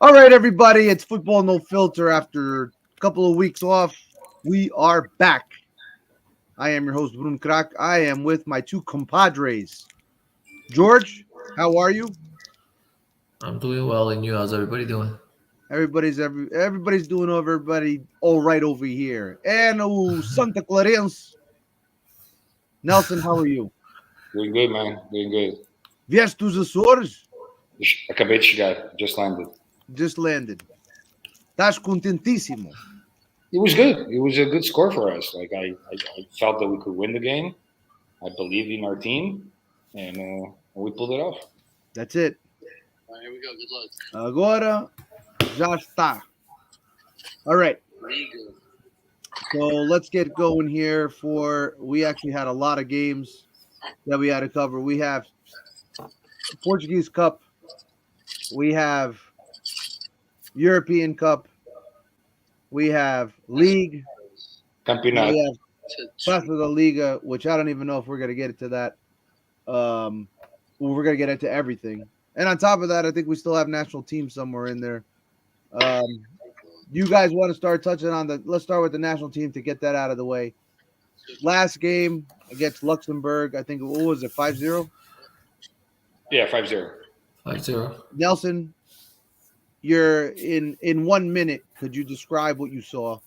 All right, everybody, it's Football No Filter. After a couple of weeks off, we are back. I am your host, Brun Krak. I am with my two compadres. George, how are you? I'm doing well, and you? How's everybody doing? Everybody's doing over everybody all right over here. And Santa Clarence, Nelson, how are you? Doing good, man. Doing good. Vieste dos Açores? Acabei de chegar. Just landed. Just landed. Estás contentíssimo. It was good. It was a good score for us. I felt that we could win the game. I believed in our team, and we pulled it off. That's it. All right, here we go. Good luck. Agora já está. All right. Legal. So let's get going here. We actually had a lot of games that we had to cover. We have Portuguese Cup, we have European Cup, we have League, Campeonato. we have Taça da Liga, which I don't even know if we're gonna get into that. We're gonna get into everything, and on top of that, I think we still have national team somewhere in there. You guys want to start touching on the? Let's start with the national team to get that out of the way. Last game against Luxembourg, I think what was it, 5-0? Yeah, 5-0. 5-0. Nelson, you're in 1 minute. Could you describe what you saw,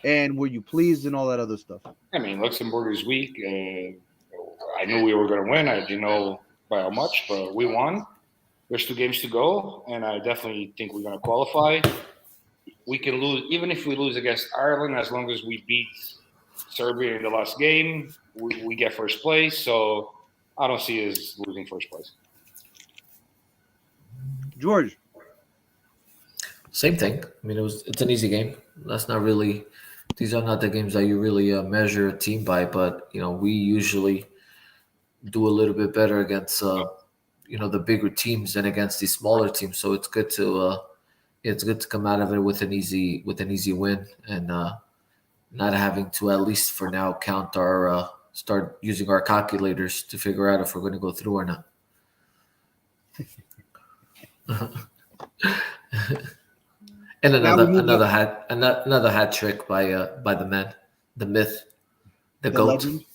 and were you pleased and all that other stuff? I mean, Luxembourg is weak. I knew we were going to win. I didn't know by how much, but we won. There's 2 games to go, and I definitely think we're going to qualify. We can lose, even if we lose against Ireland, as long as we beat Serbia in the last game, we get first place. So I don't see us losing first place. George, Same thing. I mean, it's an easy game. That's not really. These are not the games that you really measure a team by. But we usually do a little bit better against the bigger teams than against these smaller teams. So it's good to come out of it with an easy win and not having to, at least for now, count our start using our calculators to figure out if we're going to go through or not. And Now we move another hat trick by the man, the myth, the the goat, legend,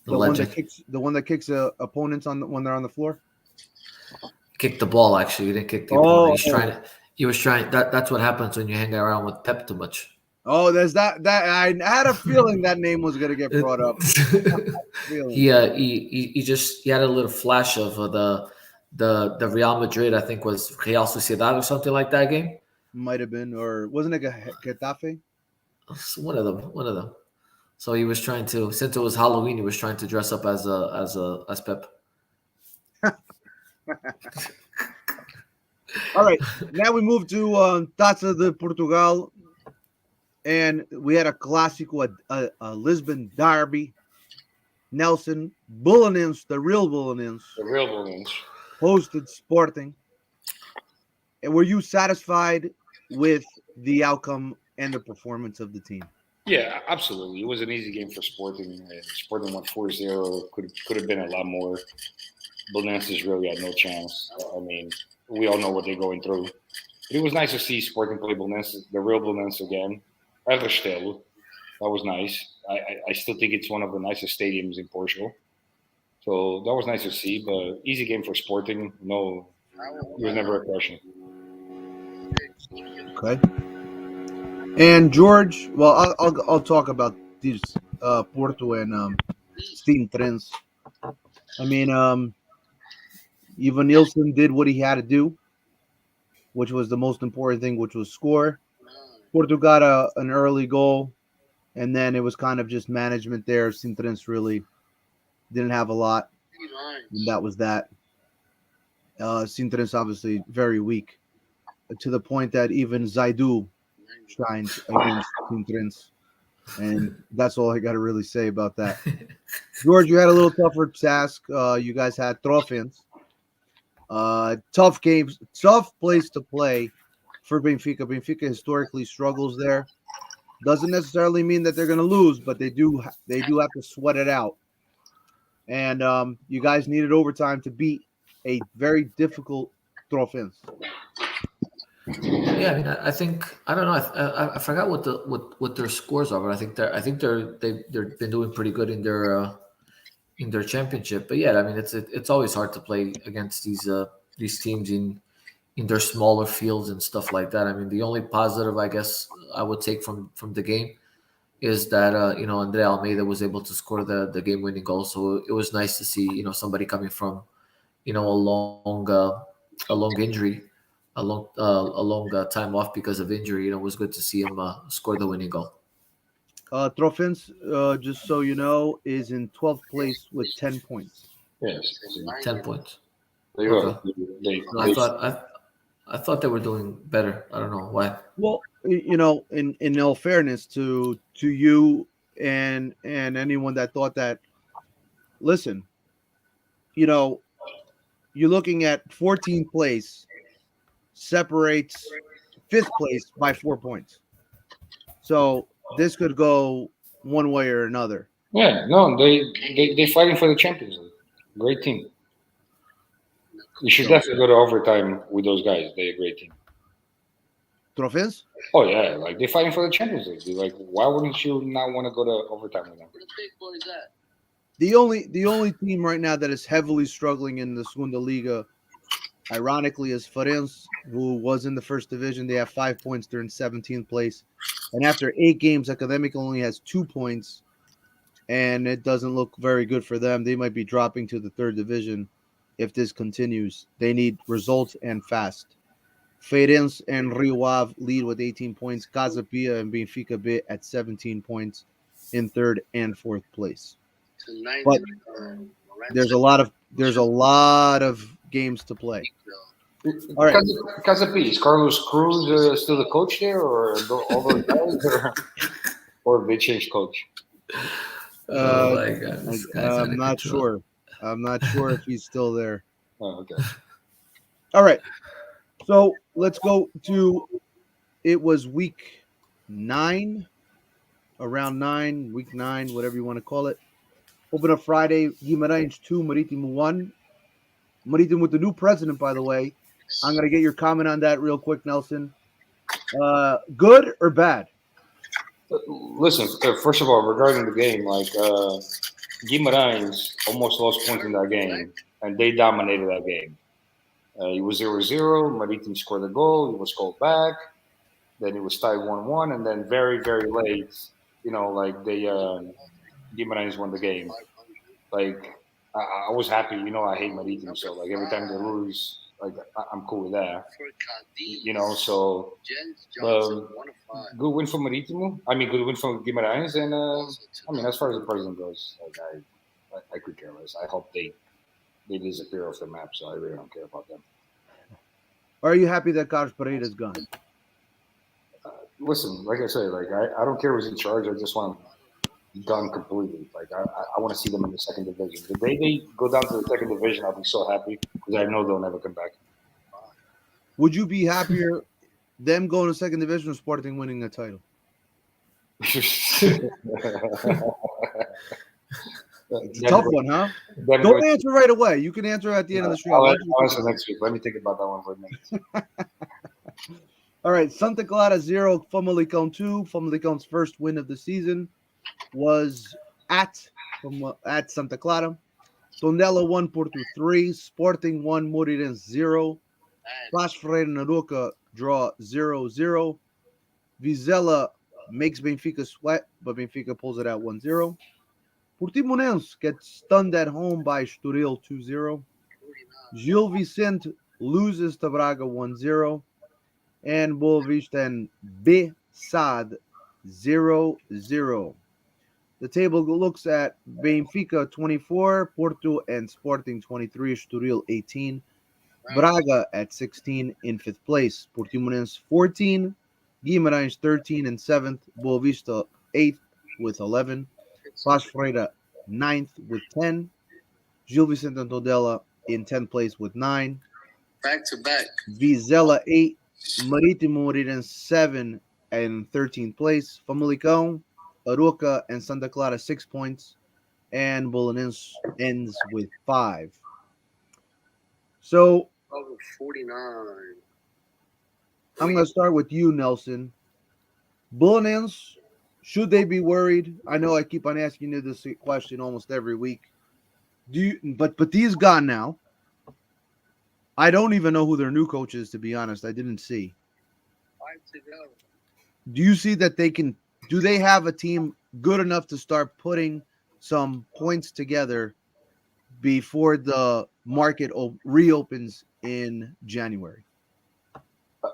the the legend. one that kicks opponents when they're on the floor. Kicked the ball. Actually, he didn't kick the opponent. He was trying. That's what happens when you hang around with Pep too much. Oh, there's that. I had a feeling that name was gonna get brought up. he had a little flash of the Real Madrid. I think was Real Sociedad or something like that game. Might have been, or wasn't it Getafe? One of them. So he was trying to, since it was Halloween, he was trying to dress up as Pep. All right, now we move to Taça de Portugal, and we had a clásico, a Lisbon derby. Nelson Bullinins, the real Bullinins, The real Bulls. hosted Sporting. And were you satisfied with the outcome and the performance of the team? Yeah, absolutely. It was an easy game for Sporting. Sporting won 4-0. Could have been a lot more. Belenenses really had no chance. I mean, we all know what they're going through. But it was nice to see Sporting play Belenenses, the real Belenenses again. Erstelo. That was nice. I still think it's one of the nicest stadiums in Portugal. So that was nice to see. But easy game for Sporting. No, it was never a question. Okay. And George, well, I'll talk about these Porto and Steam Trends. I mean, Ivan Nielsen did what he had to do, which was the most important thing, which was score. Porto got an early goal, and then it was kind of just management there. Sintrens really didn't have a lot, and that was that. Sintrens obviously very weak, to the point that even Zaidu shined against Sintrens, and that's all I got to really say about that. George, you had a little tougher task. You guys had Trofans. Tough games, tough place to play for Benfica. Benfica historically struggles there. Doesn't necessarily mean that they're going to lose, but they do have to sweat it out. And you guys needed overtime to beat a very difficult Trofans. Yeah, I mean, I think I don't know. I forgot what their scores are, but I think they've been doing pretty good in their championship. But yeah, I mean, it's always hard to play against these teams in their smaller fields and stuff like that. I mean, the only positive I guess I would take from the game is that Andre Almeida was able to score the game winning goal. So it was nice to see somebody coming from a long injury, a long time off because of injury. It was good to see him score the winning goal. Trofins, just so you know, is in 12th place with 10 points. Yes. 10 points. There you Okay. go. They, I thought they were doing better. I don't know why. Well, in all fairness to you and anyone that thought that, listen, you know, you're looking at 14th place separates 5th place by 4 points. So this could go one way or another. yeah, no, they're fighting for the Champions League. Great team. You should definitely go to overtime with those guys. They're a great team. Trofins? Oh yeah, like they're fighting for the Champions League. You're like, why wouldn't you not want to go to overtime with them? Where the big boys at? The only team right now that is heavily struggling in the Segunda Liga, ironically, is Farense, who was in the first division. They have 5 points. They're in 17th place. And after 8 games, Academic only has 2 points. And it doesn't look very good for them. They might be dropping to the third division if this continues. They need results and fast. Farense and Rio Ave lead with 18 points. Casa Pia and Benfica B at 17 points in third and fourth place. Tonight, But there's a lot of games to play. All right. Casapi, is Carlos Cruz still the coach there, or all those guys, or they changed coach? Oh my god, this guy's out I'm of not control. sure. I'm not sure if he's still there. Oh, okay. All right. So let's go to it was week 9, around 9, week 9, whatever you want to call it. Open up Friday, Guimarães 2, Marítimo 1. Marítimo with the new president, by the way. I'm going to get your comment on that real quick, Nelson. Good or bad? Listen, first of all, regarding the game, like Guimarães almost lost points in that game, and they dominated that game. It was 0-0. Maritim scored a goal. He was called back. Then it was tied 1-1, and then very, very late, like they Guimarães won the game. Like I was happy. I hate Maritim, so like every time they lose, like I'm cool with that. So good win for Marítimo. I mean, good win for Guimarães, and I mean, as far as the president goes, like I could care less. I hope they disappear off the map, so I really don't care about them. Are you happy that Carlos Pereira is gone? Listen, like I say, like I don't care who's in charge. I just want them done completely. Like I want to see them in the second division. The day they go down to the second division, I'll be so happy because I know they'll never come back. Would you be happier them going to second division or Sporting winning a title? It's a tough one, huh? Don't answer right away. You can answer at the end of the show. I'll answer next week. Let me think about that one for a minute. All right, Santa Clara 0, Famalicão 2. Famalicão's first win of the season was at Santa Clara. Tondela 1, Porto 3. Sporting 1, Moreirense 0. Flash Freire and Arouca draw 0-0. Vizela makes Benfica sweat, but Benfica pulls it out 1-0. Portimonense gets stunned at home by Estoril 2-0. Gil Vicente loses to Braga 1-0. And Boa Vista and Besad 0-0. The table looks at Benfica 24, Porto and Sporting 23, Estoril 18, Braga at 16 in 5th place, Portimonense 14, Guimarães 13 and 7th, Boa Vista 8th with 11, Paços Ferreira 9th with 10, Gil Vicente and Tondela in 10th place with 9, Back to back. Vizela 8, Marítimo Moreirense 7 and 13th place, Famalicão, Arouca and Santa Clara 6 points, and Belenenses ends with 5. So Over 49. I'm going to start with you, Nelson. Bullinins, should they be worried? I know I keep on asking you this question almost every week. But he's gone now. I don't even know who their new coach is, to be honest. I didn't see. 5 to go. Do you see that do they have a team good enough to start putting some points together before the market reopens in January?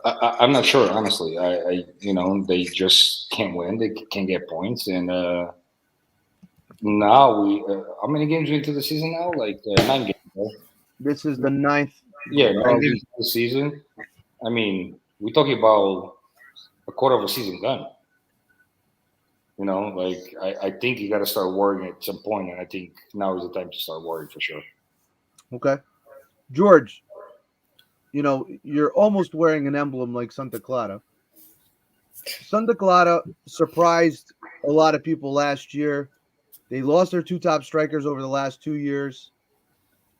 I'm not sure, honestly. They just can't win. They can't get points, and now how many games into the season now? Like 9 games. Right? This is the ninth. Yeah, 9 games into the season. I mean, we're talking about a quarter of a season done. I think you got to start worrying at some point, and I think now is the time to start worrying for sure. Okay. George, you're almost wearing an emblem like Santa Clara. Santa Clara surprised a lot of people last year. They lost their 2 top strikers over the last 2 years.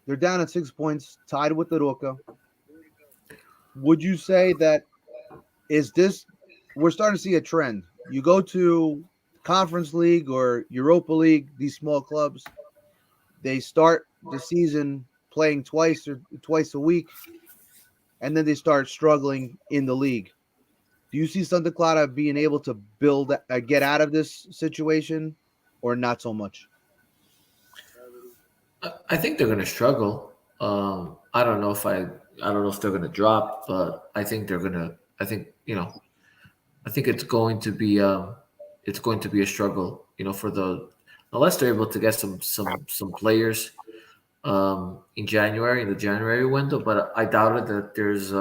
They're down at 6 points, tied with the Roca. Would you say that we're starting to see a trend? You go to Conference League or Europa League, these small clubs, they start the season playing twice a week, and then they start struggling in the league. Do you see Santa Clara being able to get out of this situation, or not so much? I think they're going to struggle. I don't know if they're going to drop, but I think they're going to. I think it's going to be a struggle. For unless they're able to get some players in January, in the January window, but I doubt it that there's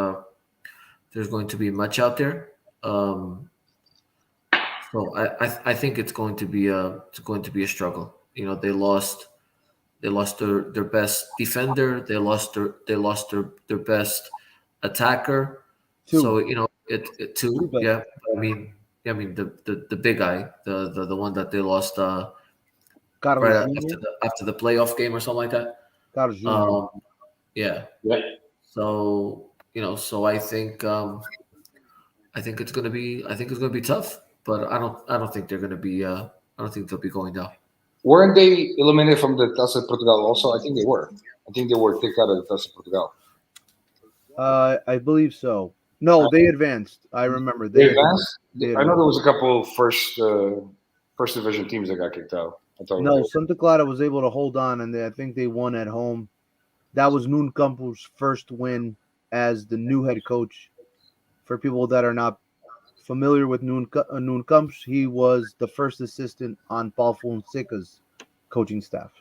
going to be much out there. So I think it's going to be a struggle. They lost their best defender. They lost their best attacker. Two. So it two. Two, but- Yeah. I mean the big guy, the one that they lost Carlos right Jr.? after the playoff game or something like that. Carlos Jr. Yeah. Yeah. So I think it's gonna be tough, but I don't think they're gonna be I don't think they'll be going down. Weren't they eliminated from the Taça de Portugal also? I think they were. I think they were kicked out of the Taça de Portugal. I believe so. No, they advanced. I remember They advanced? They I know advanced. there was a couple first division teams that got kicked out. I thought No, Santa Clara was able to hold on, and I think they won at home. That was Nuno Campos' first win as the new head coach. For people that are not familiar with Nuno Campos, he was the first assistant on Paulo Fonseca's coaching staff.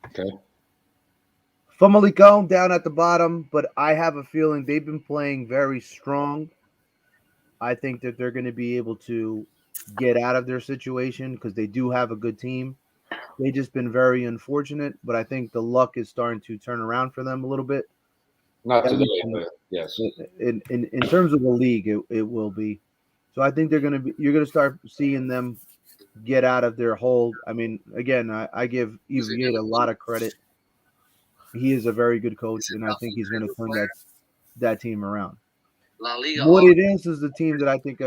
Okay. Famalicão down at the bottom, but I have a feeling they've been playing very strong. I think that they're going to be able to get out of their situation because they do have a good team. They've just been very unfortunate, but I think the luck is starting to turn around for them a little bit. Not today, but yes. In terms of the league, it will be. So I think you're going to start seeing them get out of their hold. I mean, again, I give Ivier a lot of credit. He is a very good coach, and I think he's going to turn that team around. La Liga. Moreirense is the team that I think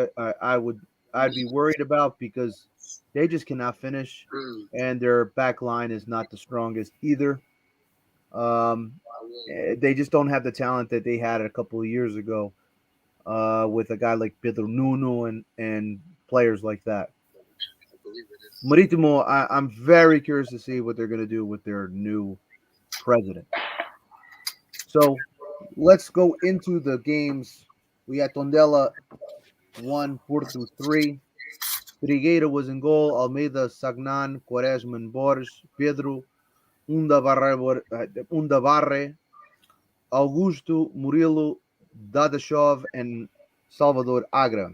I'd be worried about because they just cannot finish, and their back line is not the strongest either. They just don't have the talent that they had a couple of years ago with a guy like Pedro Nuno and players like that. Maritimo, I'm very curious to see what they're going to do with their new president. So let's go into the games. We had Tondela 1, Porto 3. Trigueira was in goal. Almeida, Sagnan, Quaresma, and Borges. Pedro, Undavarre, Augusto, Murilo, Dadashov, and Salvador Agra.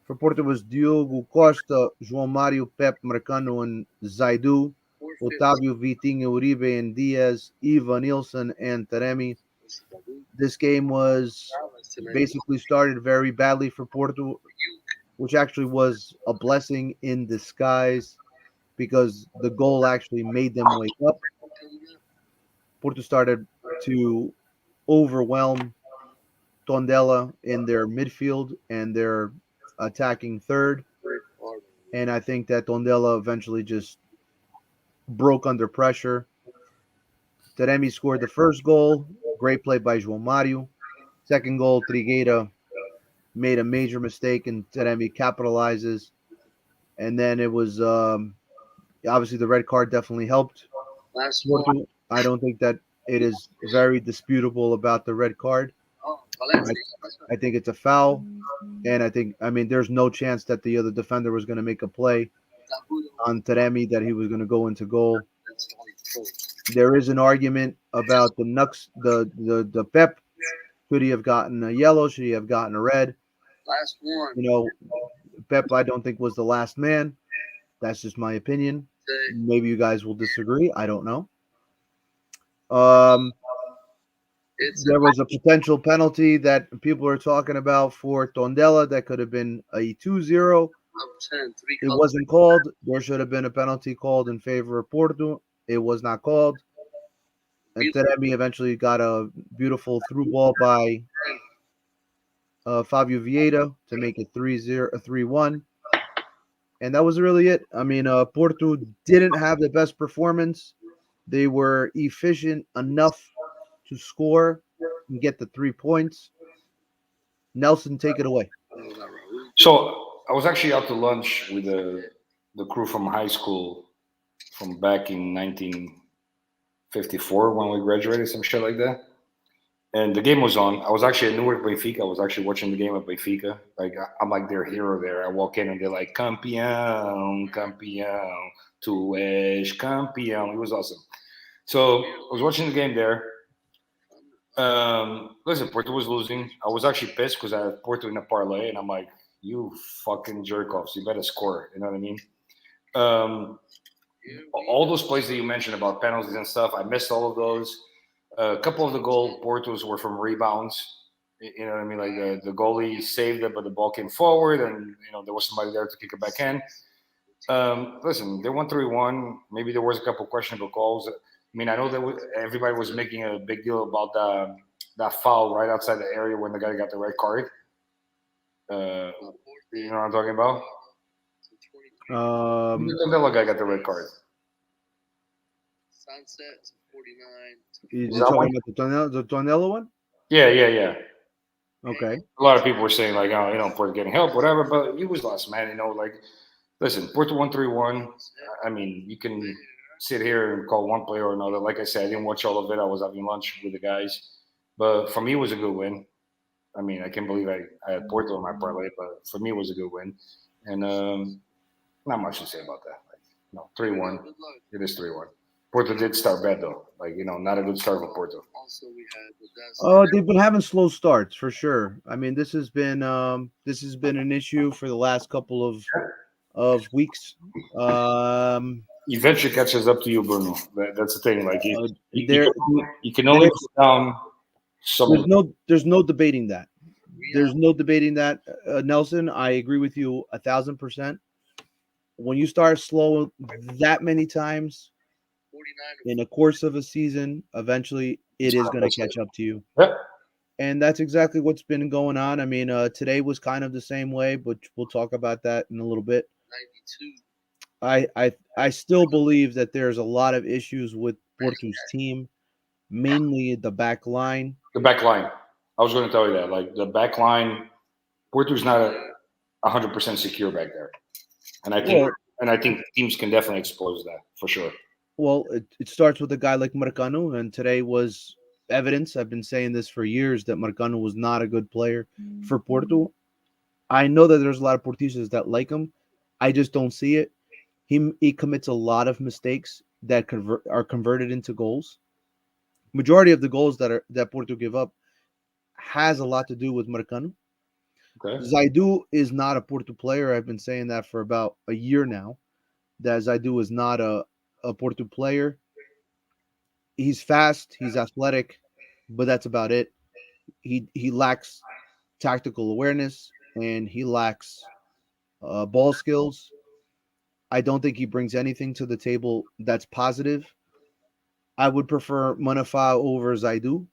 For Porto was Diogo Costa, João Mário, Pep Marcano, and Zaidu. Otávio, Vitinho, Uribe, and Diaz, Ivan Nilsson, and Taremi. This game was basically started very badly for Porto, which actually was a blessing in disguise because the goal actually made them wake up. Porto started to overwhelm Tondela in their midfield and their attacking third. And I think that Tondela eventually just broke under pressure. Taremi scored the first goal. Great play by João Mario. Second goal, Trigueira made a major mistake and Taremi capitalizes. And then it was obviously the red card definitely helped. Last one. Porto. I don't think that it is very disputable about the red card. Oh, Valencia. I think it's a foul. And I mean, there's no chance that the other defender was going to make a play on Taremi that he was going to go into goal. There is an argument about the Nux, the Pep. Should he have gotten a yellow? Should he have gotten a red? Last one. You know, Pep, I don't think was the last man. That's just my opinion. Maybe you guys will disagree. I don't know. There was a potential penalty that people are talking about for Tondela that could have been a 2-0. Up 10, three It colors. wasn't called. There should have been a penalty called in favor of Porto. It was not called. And Taremi eventually got a beautiful through ball by Fabio Vieira to make it 3-1. And that was really it. I mean, Porto didn't have the best performance. They were efficient enough to score and get the 3 points. Nelson, take it away. So I was actually out to lunch with the crew from high school from back in 1954 when we graduated, some shit like that. And the game was on. I was actually at Newark Benfica. I was actually watching the game at Benfica. Like I'm like their hero there. I walk in and they're like, "Campeão, campeão, tu és campeão." It was awesome. So I was watching the game there. Listen, Porto was losing. I was actually pissed because I had Porto in a parlay, and I'm like, "You fucking jerk offs! You better score." You know what I mean? All those plays that you mentioned about penalties and stuff, I missed all of those. A couple of the goal Portos were from rebounds. You know what I mean? Like the goalie saved it, but the ball came forward, and there was somebody there to kick it back in. Listen, they won 3-1. Maybe there was a couple questionable calls. I mean, I know that everybody was making a big deal about that foul right outside the area when the guy got the red card. You know what I'm talking about? The Tondela guy got the red card. Sunset 49. You're that talking about the Tondela one? Yeah. Okay. A lot of people were saying like, oh, Porto getting help, whatever. But he was last man. Like, listen, Porto won 3-1. I mean, you can sit here and call one player or another. Like I said, I didn't watch all of it. I was having lunch with the guys. But for me, it was a good win. I mean, I can't believe I had Porto in my parlay, but for me, it was a good win. And not much to say about that. 3-1. It is 3-1. Porto did start bad, though. Not a good start for Porto. Also, we had the best. Oh, they've been having slow starts for sure. I mean, this has been an issue for the last couple of weeks. Eventually catches up to you, Bruno. That's the thing. Like you can only put down someone. There's no debating that. There's no debating that, Nelson. I agree with you 1,000%. When you start slow that many times in the course of a season, eventually it is going to catch up to you. Yep. And that's exactly what's been going on. I mean, today was kind of the same way, but we'll talk about that in a little bit. 92. I still believe that there's a lot of issues with Porto's team, mainly the back line. The back line. I was going to tell you that. Like the back line, Porto's not 100% secure back there, and I think teams can definitely expose that for sure. Well, it starts with a guy like Marcano, and today was evidence. I've been saying this for years that Marcano was not a good player for Porto. I know that there's a lot of Portistas that like him. I just don't see it. He commits a lot of mistakes that are converted into goals. Majority of the goals that Porto give up has a lot to do with Marcano. Okay. Zaidu is not a Porto player. I've been saying that for about a year now, that Zaidu is not a Porto player. He's fast, he's athletic, but that's about it. He lacks tactical awareness and he lacks ball skills. I don't think he brings anything to the table that's positive. I would prefer Manafá over Zaidu.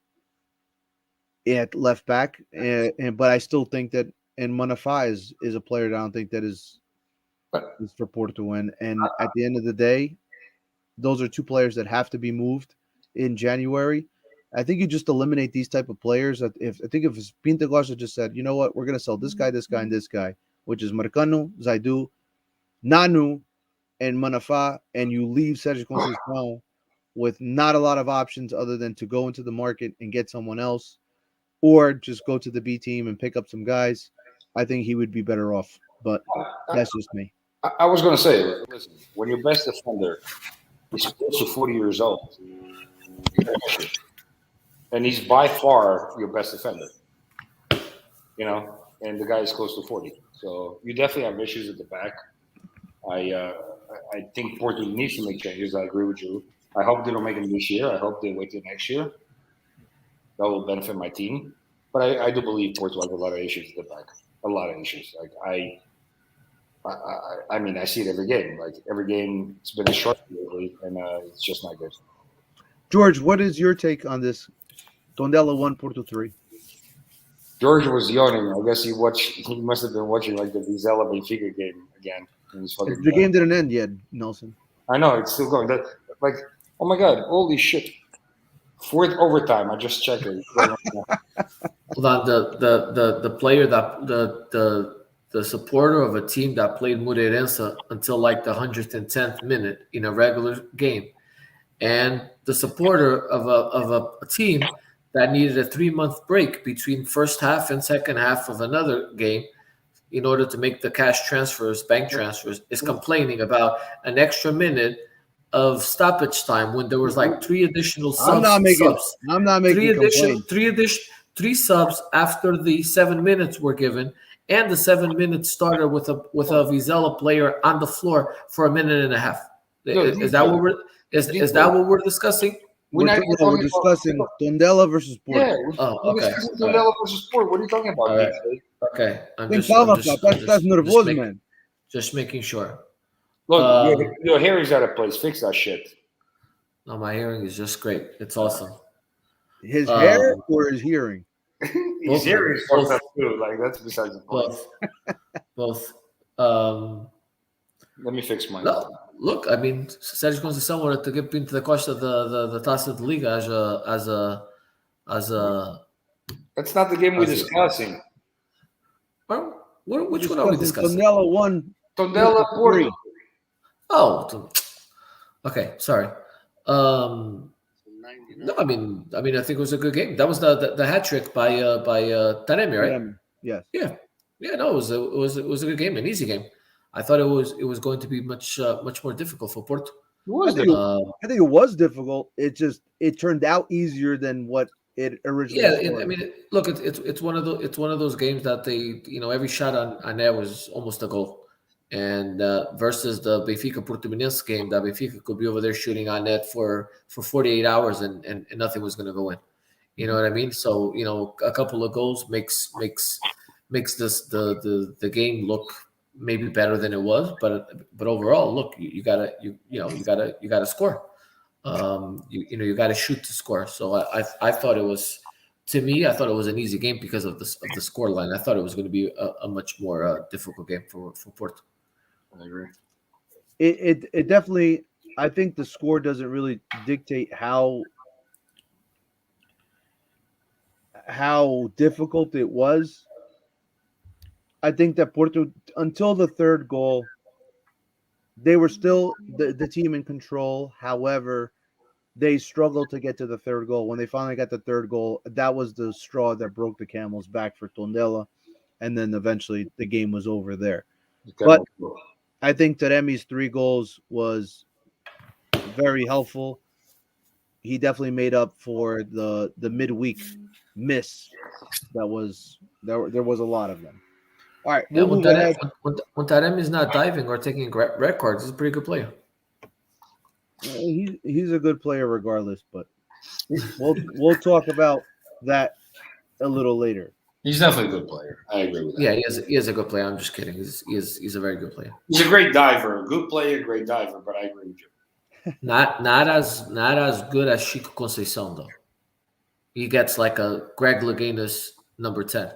at left back, but I still think that and Manafá is a player that I don't think that is for Porto to win. And at the end of the day, those are two players that have to be moved in January. I think you just eliminate these type of players. I think if Pinto Costa just said, you know what, we're going to sell this guy, and this guy, which is Marcano, Zaidu, Nanu, and Manafá, and you leave Sergio Conceição with not a lot of options other than to go into the market and get someone else, or just go to the B team and pick up some guys, I think he would be better off. But that's just me. I was going to say, listen, when your best defender is close to 40 years old, and he's by far your best defender, and the guy is close to 40. So you definitely have issues at the back. I think Porto needs to make changes. I agree with you. I hope they don't make them this year. I hope they wait till next year. That will benefit my team. But I do believe Porto has a lot of issues at the back. A lot of issues. Like I mean, I see it every game. Like every game, it's been a short lately, and it's just not good. George, what is your take on this? Tondela 1, Porto 3. George was yawning. I guess he must have been watching like the Vizela Benfica game again. The game didn't end yet, Nelson. I know it's still going. Like, oh my God, holy shit! Fourth overtime. I just checked it. Hold on, the player that the supporter of a team that played Moreirense until like the 110th minute in a regular game, and the supporter of a team that needed a 3-month break between first half and second half of another game in order to make the cash transfers, bank transfers, is complaining about an extra minute of stoppage time when there was like 3 additional subs. I'm not making three subs after the 7 minutes were given, and the 7 minutes started with a Vizela player on the floor for a minute and a half. Is that what we're discussing? We're discussing Tondela versus Porto. Yeah, okay. Tondela versus Porto. What are you talking about? Right. Okay. That's nervous, man. Just making sure. Look, your hearing's out of place. Fix that shit. No, my hearing is just great. It's awesome. His hair or his hearing? His hearing is fucked up too. Like that's besides the point. Both. Let me fix mine. No, look, I mean, Sérgio Conceição wanted to give Pinto da Costa the Taça de Liga as a. That's not the game we're discussing. Well, which one are we discussing? Tondela 1. Tondela Porto. Oh, okay. Sorry. No, I mean, I think it was a good game. That was the hat trick by Taremi, right? Yes. Yeah. No, it was a good game, an easy game. I thought it was going to be much more difficult for Porto. I think it was difficult. It turned out easier than what it originally. Yeah, I mean, look, it's one of those games that they, every shot on net was almost a goal. And versus the Benfica Portimonense game, that Benfica could be over there shooting on net for 48 hours and nothing was going to go in. You know what I mean? So a couple of goals makes this the game look maybe better than it was, but overall, look, you gotta score. You gotta shoot to score. So I thought it was. To me, I thought it was an easy game because of the score line. I thought it was going to be a much more difficult game for Porto. I agree. It definitely. I think the score doesn't really dictate how difficult it was. I think that Porto, until the third goal, they were still the team in control. However, they struggled to get to the third goal. When they finally got the third goal, that was the straw that broke the camel's back for Tondela. And then eventually the game was over there. But I think Taremi's 3 goals was very helpful. He definitely made up for the midweek miss there was a lot of them. All right. Yeah, when Taremi is not diving or taking red cards, he's a pretty good player. He's a good player regardless, but we'll talk about that a little later. He's definitely a good player. I agree with that. Yeah, he is a good player. I'm just kidding. He's a very good player. He's a great diver, a good player, great diver. But I agree with you. Not as good as Chico Conceição though. he gets like a Greg Louganis number 10.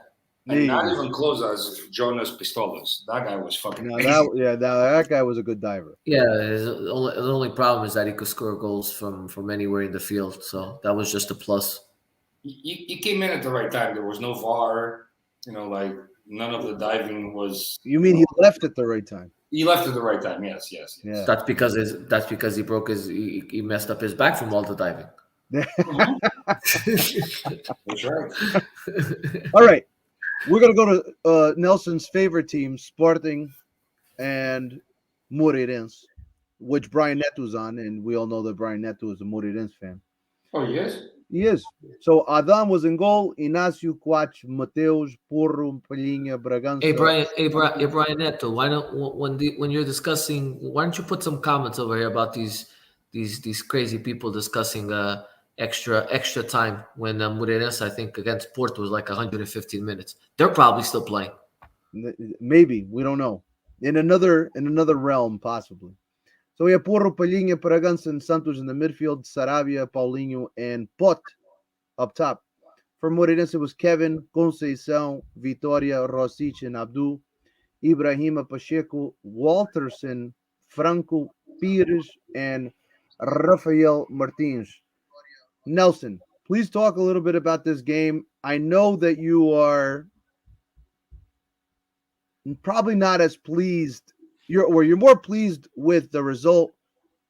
And not even close as Jonas Pistolas. That guy was fucking No, amazing. that guy was a good diver. Yeah, the only problem is that he could score goals from anywhere in the field. So that was just a plus. He came in at the right time. There was no VAR. Like none of the diving was. You mean he left at the right time? He left at the right time. Yes. Yeah. That's because he broke he messed up his back from all the diving. That's right. All right. We're going to go to Nelson's favorite team, Sporting and Moreirense, which Brian Neto's on, and we all know that Brian Neto is a Moreirense fan. Oh, yes? He is. So Adam was in goal, Inácio, Quach, Mateus, Porro, Palhinha, Bragança. Hey Brian Neto, why don't when you're discussing, why don't you put some comments over here about these crazy people discussing extra time when Moreirense, I think, against Porto was like 115 minutes. They're probably still playing. Maybe, we don't know. In another realm, possibly. So we have Porro, Palhinha, Bragança, and Santos in the midfield, Sarabia, Paulinho, and Pot up top. For Moreirense, it was Kevin, Conceição, Vitória, Rosic, and Abdul, Ibrahima, Pacheco, Walterson, Franco, Pires, and Rafael Martins. Nelson, please talk a little bit about this game. I know that you are probably not as pleased. You're more pleased with the result,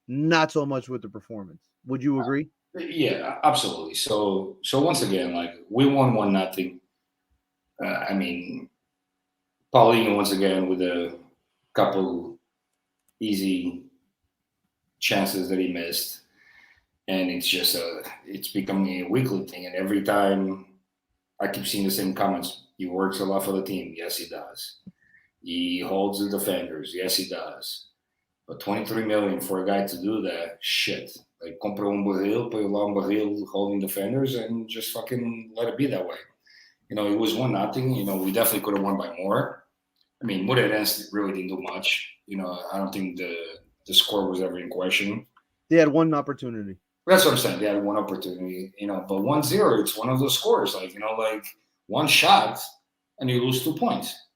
not so much with the performance. Would you agree? Yeah, absolutely. So once again, like we won 1-0. Paulinho once again with a couple easy chances that he missed, and it's becoming a weekly thing. And every time I keep seeing the same comments. He works a lot for the team. Yes, he does. He holds the defenders. Yes, he does. But 23 million for a guy to do that, shit. Like, compra barril, put a barril holding defenders, and just fucking let it be that way. It was 1-0. We definitely could have won by more. I mean, Moreirense really didn't do much. I don't think the score was ever in question. They had one opportunity. That's what I'm saying. They had one opportunity, but 1-0, it's one of those scores. Like one shot and you lose 2 points.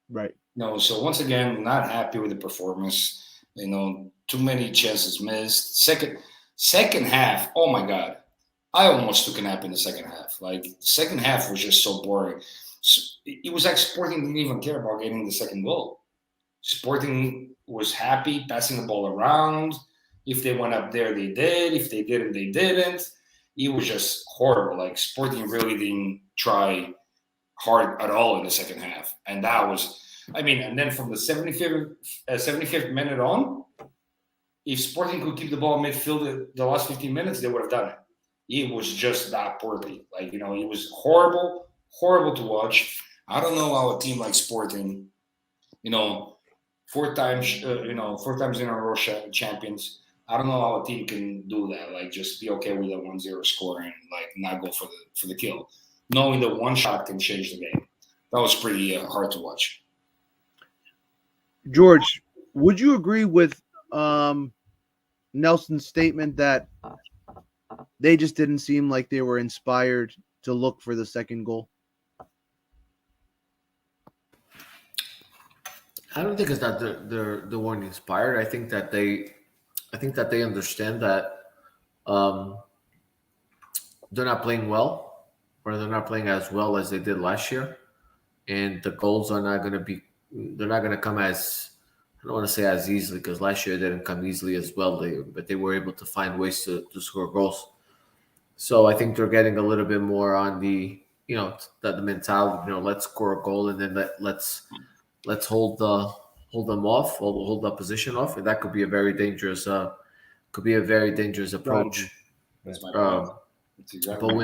Right. So once again, not happy with the performance. Too many chances missed. Second half, oh my God. I almost took a nap in the second half. Like, the second half was just so boring. So it was like Sporting didn't even care about getting the second goal. Sporting was happy passing the ball around. If they went up there, they did. If they didn't, they didn't. It was just horrible. Like, Sporting really didn't try hard at all in the second half. And that was, and then from the 75th minute on, if Sporting could keep the ball in midfield the last 15 minutes, they would have done it. It was just that poorly. Like, it was horrible to watch. I don't know how a team like Sporting, 4 times in a row champions. I don't know how a team can do that. Like, just be okay with a 1-0 score and like not go for the kill, knowing that one shot can change the game. That was pretty hard to watch. George, would you agree with Nelson's statement that they just didn't seem like they were inspired to look for the second goal? I don't think it's that they weren't inspired. I think that they understand that they're not playing well, or they're not playing as well as they did last year, and the goals are not going to be. They're not going to come as, I don't want to say as easily, because last year they didn't come easily as well. But they were able to find ways to score goals. So I think they're getting a little bit more on the the mentality. Let's score a goal and then let's hold them off, hold the opposition off, and that could be a very dangerous approach. That's my point. But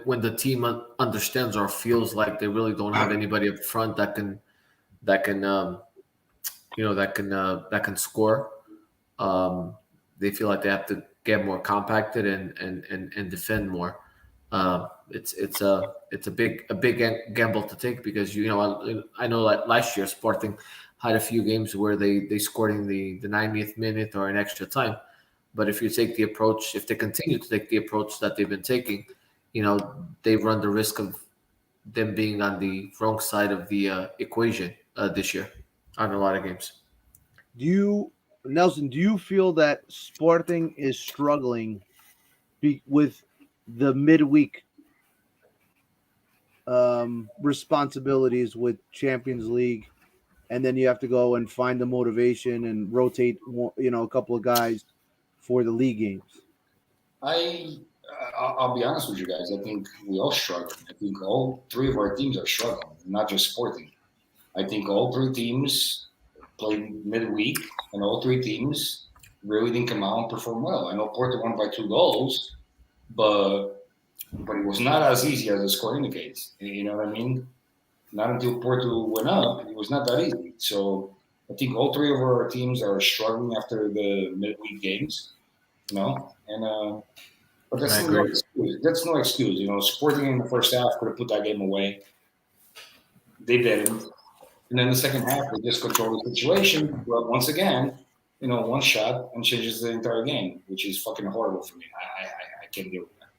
when the team understands or feels like they really don't have anybody up front that can score, they feel like they have to get more compacted and defend more. It's a big gamble to take, because I know that last year Sporting had a few games where they scored in the 90th minute or an extra time. But if they continue to take the approach that they've been taking, they run the risk of them being on the wrong side of the equation this year on a lot of games. Nelson, do you feel that Sporting is struggling with the midweek responsibilities with Champions League, and then you have to go and find the motivation and rotate, a couple of guys for the league games? I'll be honest with you guys. I think we all struggle. I think all three of our teams are struggling, not just Sporting. I think all three teams played midweek, and all three teams really didn't come out and perform well. I know Porto won by 2 goals, but it was not as easy as the score indicates. You know what I mean? Not until Porto went up, it was not that easy. So I think all three of our teams are struggling after the midweek games, and but that's no excuse. That's no excuse. Sporting in the first half could have put that game away. They didn't. And then the second half, they just control the situation. But once again, one shot and changes the entire game, which is fucking horrible for me. I can't deal with that.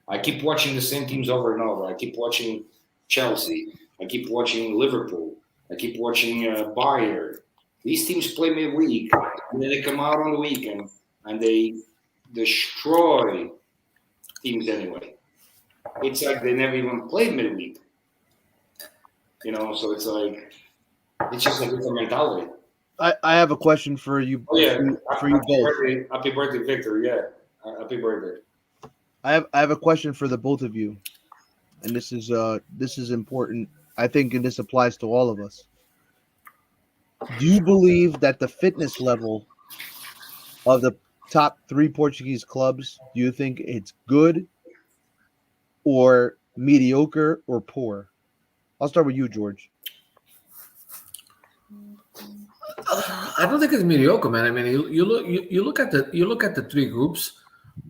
I keep watching the same teams over and over. I keep watching Chelsea. I keep watching Liverpool. I keep watching Bayern. These teams play midweek, and then they come out on the weekend, and they destroy teams anyway. It's like they never even played midweek. So it's like it's just a different mentality. I have a question for you. Oh yeah, for you both. Happy birthday, Victor. Yeah, happy birthday. I have a question for the both of you, and this is important. I think, and this applies to all of us. Do you believe that the fitness level of the top 3 Portuguese clubs, do you think it's good or mediocre or poor? I'll start with you, George. I don't think it's mediocre, man. I mean, you look at the 3 groups,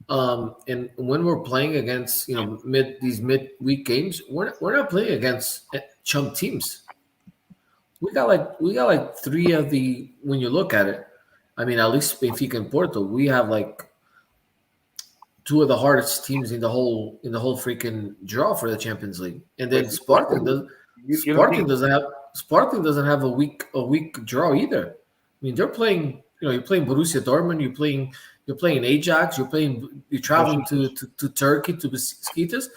and when we're playing against these midweek games, we're not playing against chump teams. We got like 3 of the, when you look at it, I mean, at least Benfica and Porto, we have like 2 of the hardest teams in the whole freaking draw for the Champions League, and then Sporting doesn't have a week draw either. I mean, they're playing. You're playing Borussia Dortmund. You're playing Ajax. You're traveling to Turkey to Besiktas.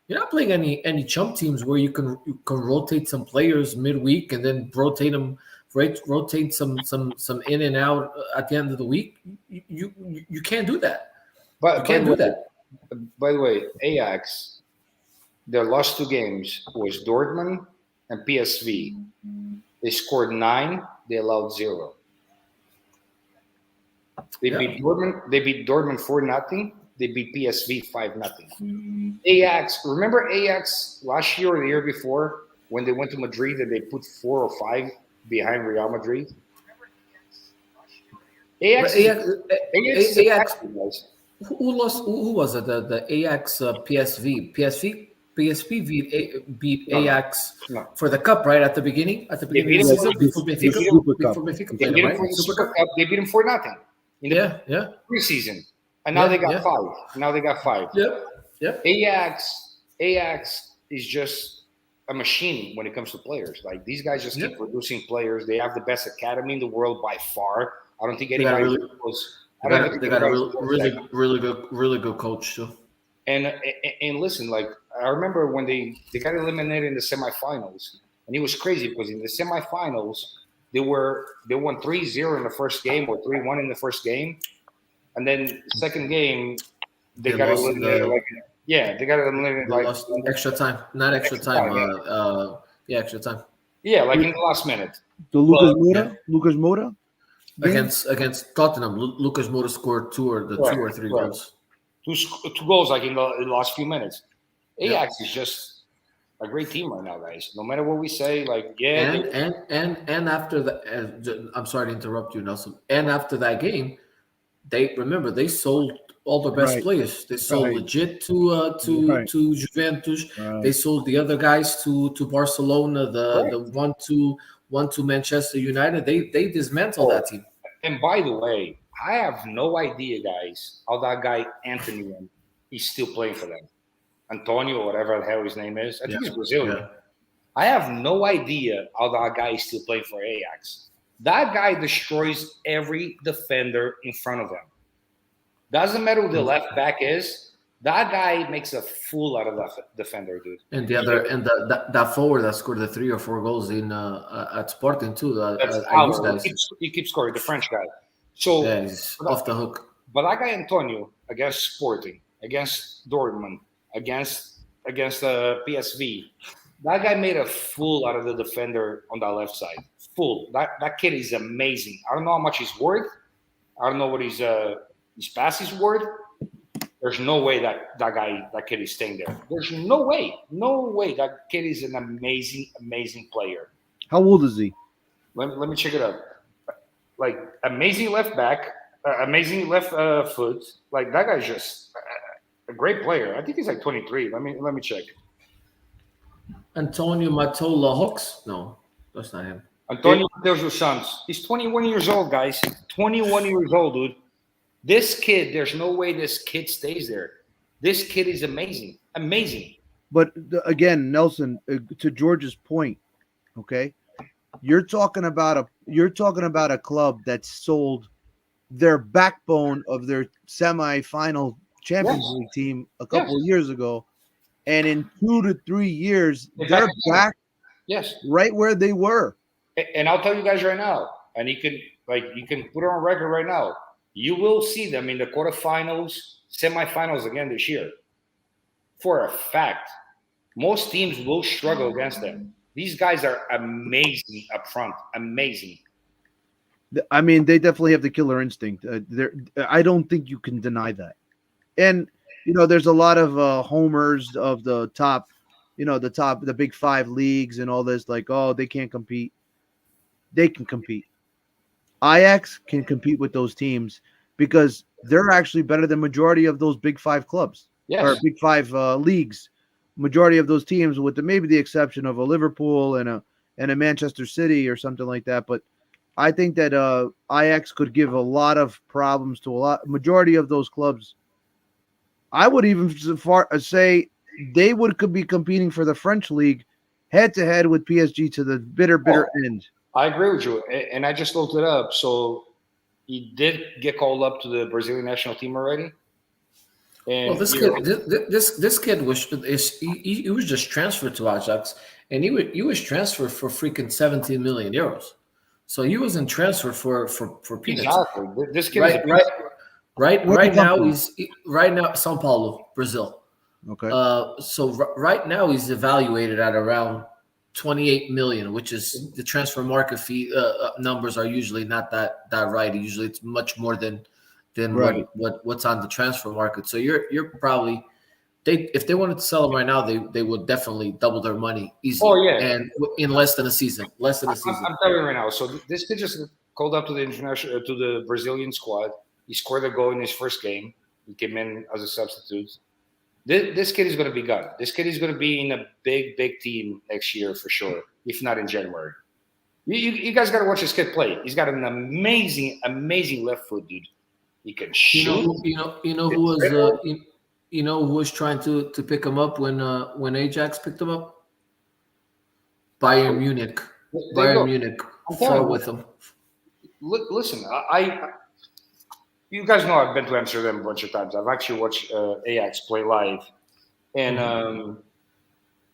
You're not playing any chump teams where you can rotate some players midweek and then rotate some in and out at the end of the week. You can't do that. But you can't do that. By the way, Ajax, their last 2 games was Dortmund and PSV. They scored 9. They allowed 0. They beat Dortmund. They beat Dortmund 4-0. They beat PSV 5-0. Ajax. Remember Ajax last year or the year before when they went to Madrid and they put 4 or 5 behind Real Madrid? Ajax. Who lost? Who was it? The Ajax PSV. PSV beat Ajax for the cup right at the beginning. At the beginning of the season, before Benfica played them, right? They beat him 4-0 in the preseason, and now they got 5. Now they got 5. Yep. Ajax is just a machine when it comes to players. Like these guys just keep producing players. They have the best academy in the world by far. I don't think anybody was. They got a really good coach too. And listen, like I remember when they got eliminated in the semifinals, and it was crazy because in the semifinals they won 3-0 in the first game or 3-1 in the first game, and then second game they got eliminated. They got eliminated like extra time, not extra time. Extra time. Yeah, like in the last minute. The Lucas Moura. Against Tottenham, Lucas Moura scored 2 or 3 goals. 2 goals like in the last few minutes. Ajax is just a great team right now, guys. No matter what we say, and after the, I'm sorry to interrupt you, Nelson. And after that game, they sold all the best players. They sold Legit to Juventus. Right. They sold the other guys to Barcelona. The one to Manchester United. They dismantled that team. And by the way, I have no idea, guys, how that guy Anthony is still playing for them. Antonio, whatever the hell his name is. I think he's Brazilian. Yeah. I have no idea how that guy is still playing for Ajax. That guy destroys every defender in front of him. Doesn't matter who the left back is. That guy makes a fool out of that defender, dude. And that forward that scored the 3 or 4 goals in at Sporting too. That's I use that. he keeps scoring, the French guy. So Yeah, he's off the hook. But that guy Antonio against Sporting, against Dortmund, against PSV, that guy made a fool out of the defender on that left side. Fool. That kid is amazing. I don't know how much he's worth. I don't know what his pass is worth. There's no way that kid is staying there. There's no way. No way. That kid is an amazing player. How old is he? Let me check it out. Like, amazing left back, amazing left foot. Like, that guy's just a great player. I think he's like 23. Let me check. Antonio Matola Hawks? No, that's not him. Antonio Mateus dos Santos. He's 21 years old, guys. 21 years old, dude. This kid, there's no way this kid stays there. This kid is amazing. Amazing. But again, Nelson, to George's point, okay, you're talking about a club that sold their backbone of their semifinal Champions League team a couple of years ago, and in 2 to 3 years, they're back right where they were. And I'll tell you guys right now, and you can put it on record right now. You will see them in the quarterfinals, semifinals again this year. For a fact, most teams will struggle against them. These guys are amazing up front. Amazing. I mean, they definitely have the killer instinct. I don't think you can deny that. And, there's a lot of homers of the top, the big 5 leagues and all this, like, oh, they can't compete. They can compete. Ajax can compete with those teams because they're actually better than majority of those big 5 clubs or big 5 leagues. Majority of those teams, with maybe the exception of a Liverpool and a Manchester City or something like that. But I think that Ajax could give a lot of problems to majority of those clubs. I would even say they could be competing for the French league head to head with PSG to the bitter end. I agree with you, and I just looked it up. So he did get called up to the Brazilian national team already. And well, this kid was just transferred to Ajax, and he was transferred for freaking 17 million euros. So he wasn't transferred for peanuts. Exactly. This kid right now São Paulo, Brazil. Okay. So right now he's evaluated at around 28 million, which is the transfer market fee numbers are usually not that right. Usually it's much more than right. what's on the transfer market. So you're probably if they wanted to sell him right now, they would definitely double their money easily. Oh yeah, and in less than a season. I'm telling you right now. So this kid just called up to the Brazilian squad. He scored a goal in his first game. He came in as a substitute. This kid is going to be gone. This kid is going to be in a big team next year for sure, if not in January. You guys got to watch this kid play. He's got an amazing left foot, dude. He can shoot. Who was trying to pick him up when Ajax picked him up? Bayern Munich. Munich fought with him. Listen, you guys know I've been to Amsterdam a bunch of times. I've actually watched Ajax play live, and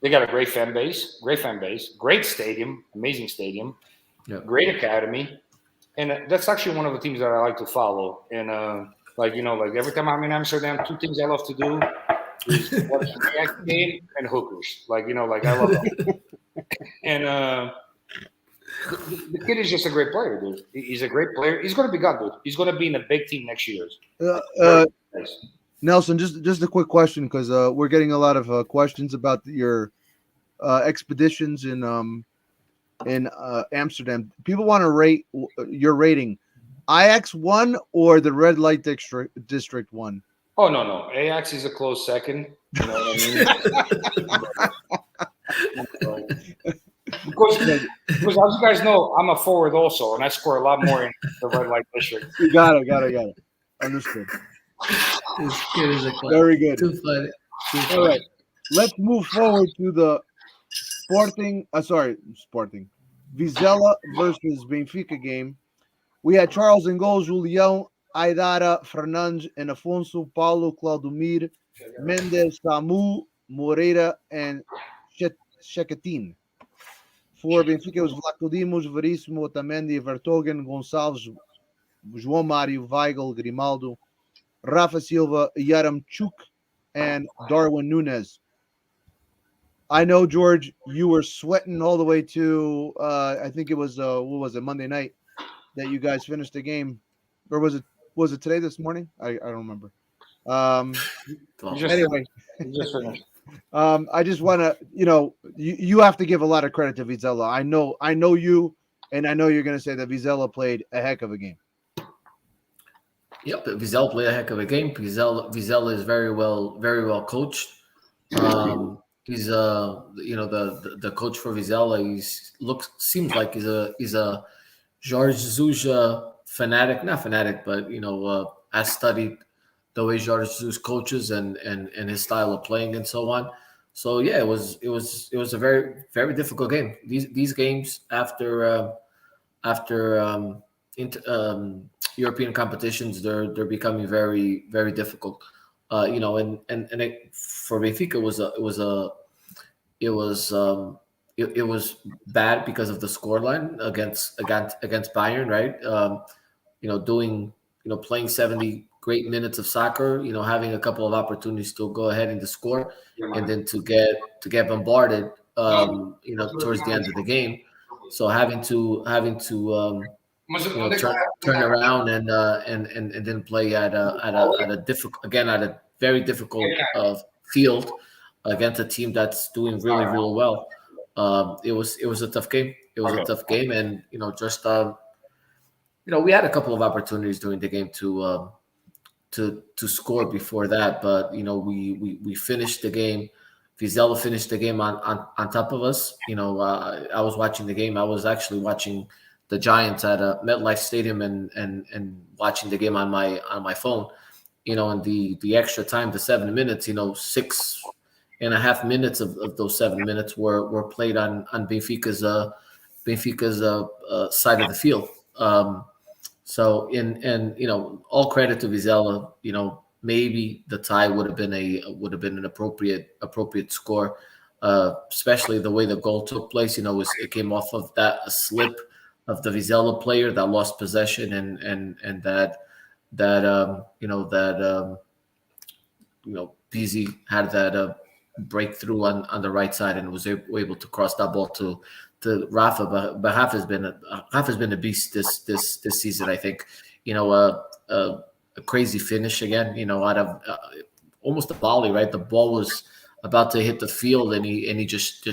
they got a great fan base, great stadium, amazing stadium, great academy, and that's actually one of the teams that I like to follow. And every time I'm in Amsterdam, 2 things I love to do is watch the Ajax game and hookers. I love them. And the kid is just a great player, dude. He's a great player. He's going to be good, dude. He's going to be in a big team next year. Nelson, just a quick question, because we're getting a lot of questions about your expeditions in Amsterdam. People want to rate your rating. Ajax 1 or the red light district 1? Oh no, Ajax is a close second. You know what I mean? Because as you guys know, I'm a forward also, and I score a lot more in the red light district. You got it. Understood. This kid is very good. Too funny. All right. let's move forward to the Sporting Vizela versus Benfica game. We had Charles and goals, Julião, Aidara, Fernandes, and Afonso, Paulo, Claudomir, Mendes, Samu, Moreira, and Sheketin. For Benfica, it was Vlaco Dimos, Veríssimo, Otamendi, Vertonghen, Gonçalves, João Mário, Weigl, Grimaldo, Rafa Silva, Yaramchuk, and Darwin Nunes. I know, George, you were sweating all the way to I think it was what was it, Monday night that you guys finished the game, or was it today, this morning? I don't remember. Anyway, You just finished. I just want to, you have to give a lot of credit to Vizela. I know you, and I know you're going to say that Vizela played a heck of a game. Yep, Vizela played a heck of a game. Vizela is very well coached. He's the coach for Vizela. Seems like he's a Jorge Jesus fanatic, not fanatic, but has studied the way Jorge Jesus coaches and his style of playing and so on. So yeah, it was a very difficult game. These games after European competitions, they're becoming very difficult. For Benfica it was bad because of the scoreline against Bayern, right? Playing 70 great minutes of soccer, having a couple of opportunities to go ahead and to score, and then to get bombarded, towards the end of the game. So having to turn around and then play at a very difficult field against a team that's doing really well. It was a tough game. It was a tough game, and we had a couple of opportunities during the game to score before that, but we finished the game. Vizela finished the game on top of us. I was watching the game. I was actually watching the Giants at MetLife Stadium and watching the game on my phone. And the extra time, the 7 minutes, 6.5 minutes of those 7 minutes were played on Benfica's side of the field. So all credit to Vizela. Maybe the tie would have been an appropriate score, especially the way the goal took place. It came off of a slip of the Vizela player that lost possession, and that Pizzi had that breakthrough on the right side and was able to cross that ball to Rafa. But Rafa's been a beast this season. I think a crazy finish again. Out of almost a volley, right? The ball was about to hit the field, and he just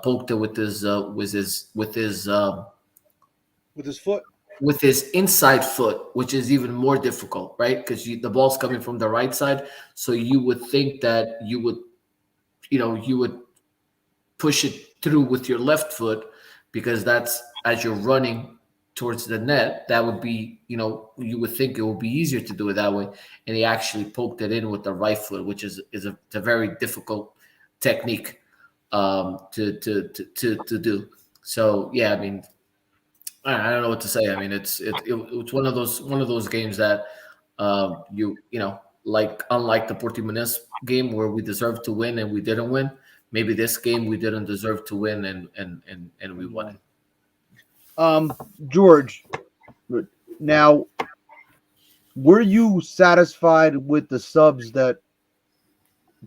poked it with his foot. With his inside foot, which is even more difficult, right? Because the ball's coming from the right side, so you would think that you would push it through with your left foot, because that's, as you're running towards the net, that would be, you would think it would be easier to do it that way. And he actually poked it in with the right foot, which is a very difficult technique to do. So yeah, I mean, I don't know what to say. I mean, it's one of those games that unlike the Portimonense game where we deserved to win and we didn't win. Maybe this game we didn't deserve to win and we won it. George, now, were you satisfied with the subs that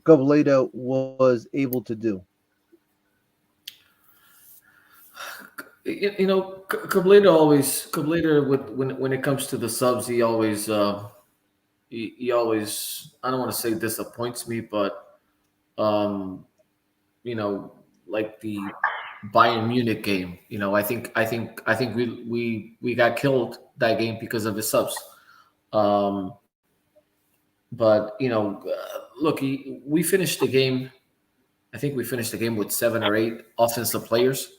Caballero was able to do? Caballero when it comes to the subs, he always I don't want to say disappoints me, but like the Bayern Munich game, I think we got killed that game because of the subs. But look, we finished the game. I think we finished the game with 7 or 8 offensive players.